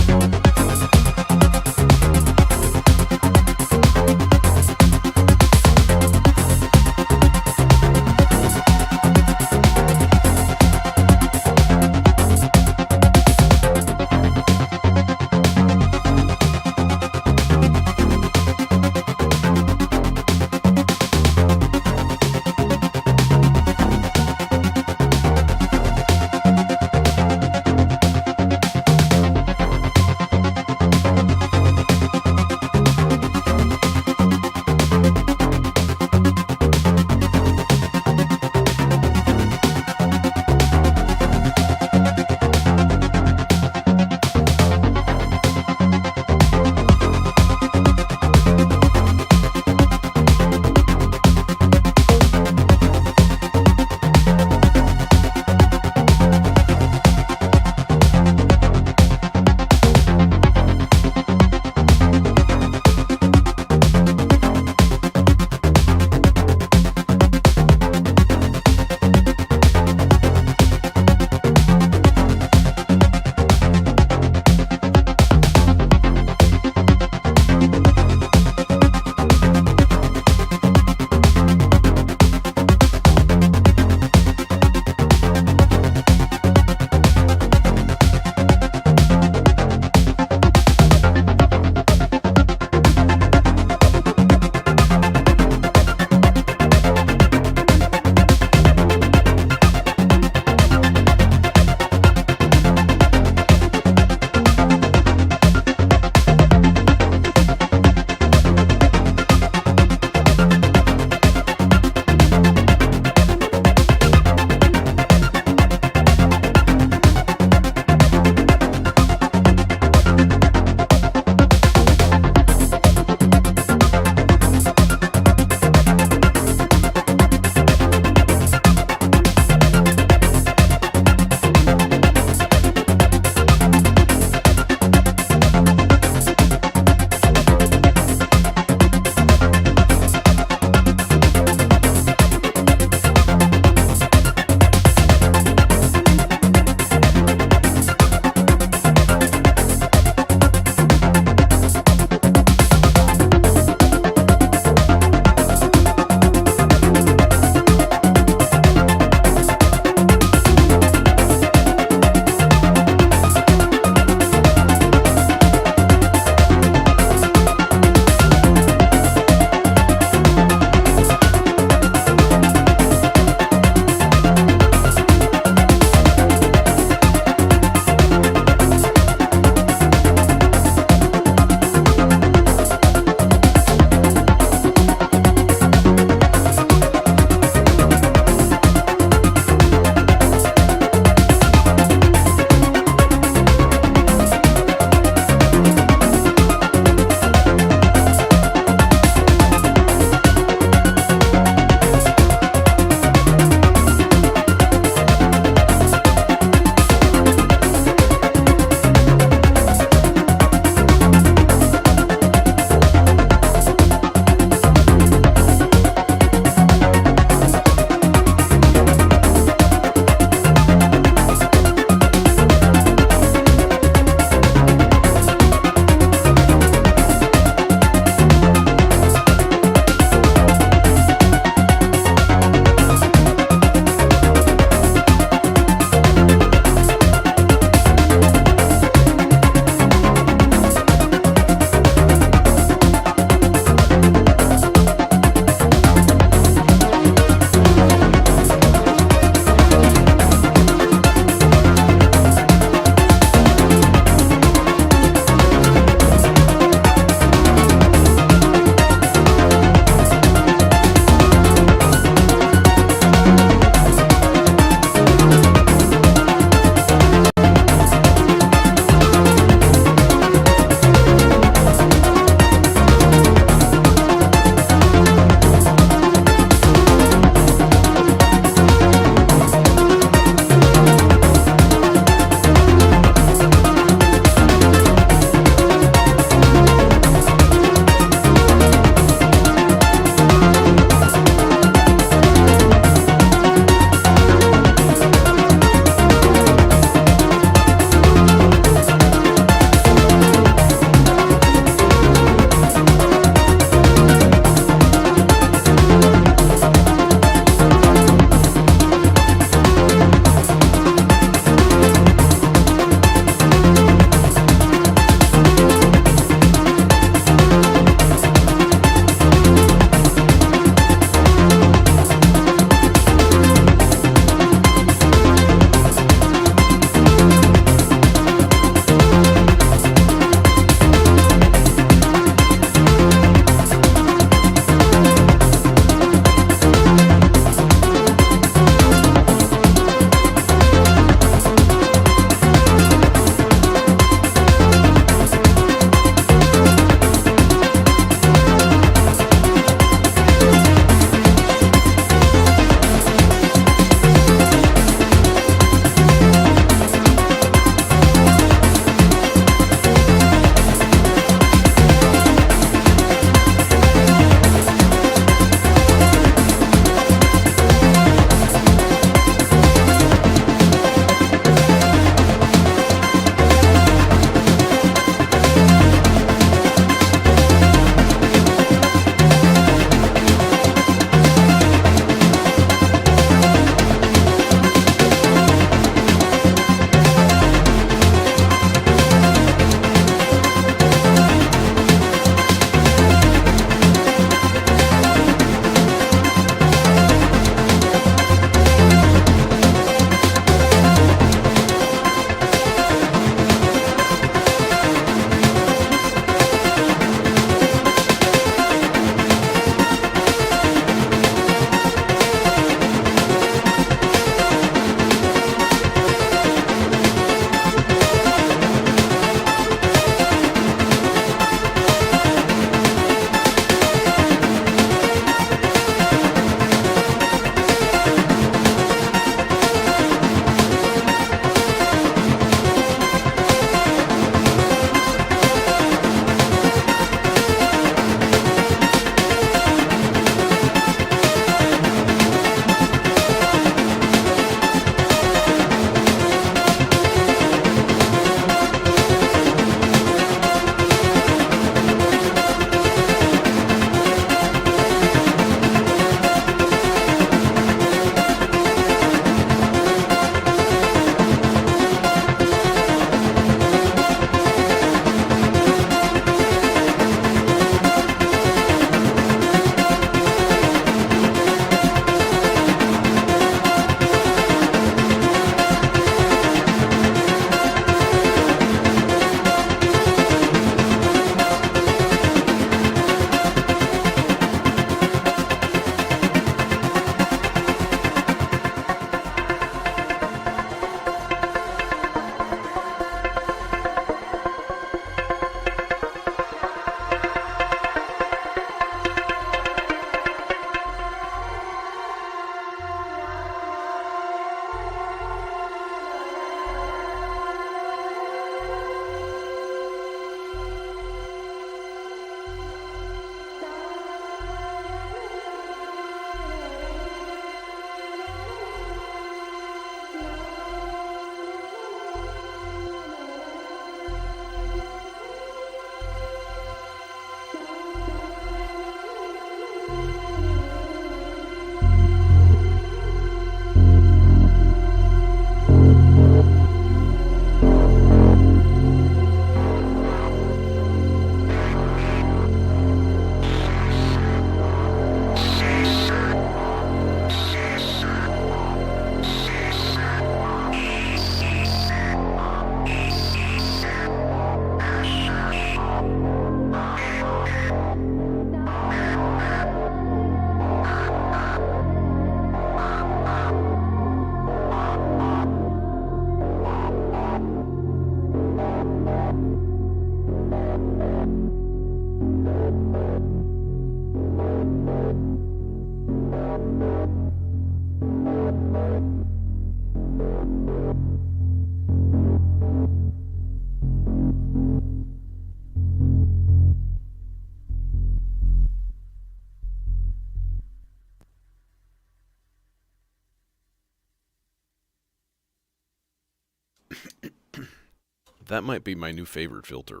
That might be my new favorite filter.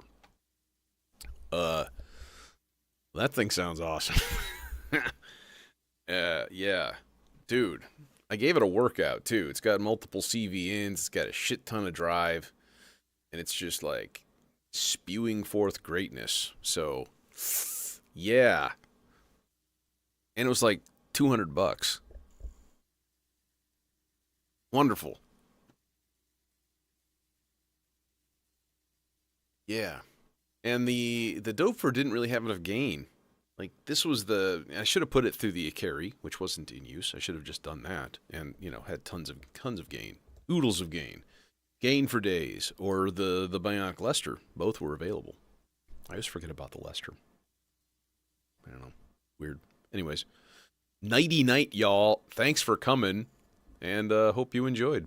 That thing sounds awesome. Yeah. Dude, I gave it a workout, too. It's got multiple CV ins, it's got a shit ton of drive, and it's just, like, spewing forth greatness. So, yeah. And it was, like, $200. Wonderful. Yeah. And the Doper didn't really have enough gain. Like, this was I should have put it through the Ikari, which wasn't in use. I should have just done that and, had tons of gain. Oodles of gain. Gain for days. Or the Bionic Lester. Both were available. I always forget about the Lester. I don't know. Weird. Anyways. Nighty night, y'all. Thanks for coming. And hope you enjoyed.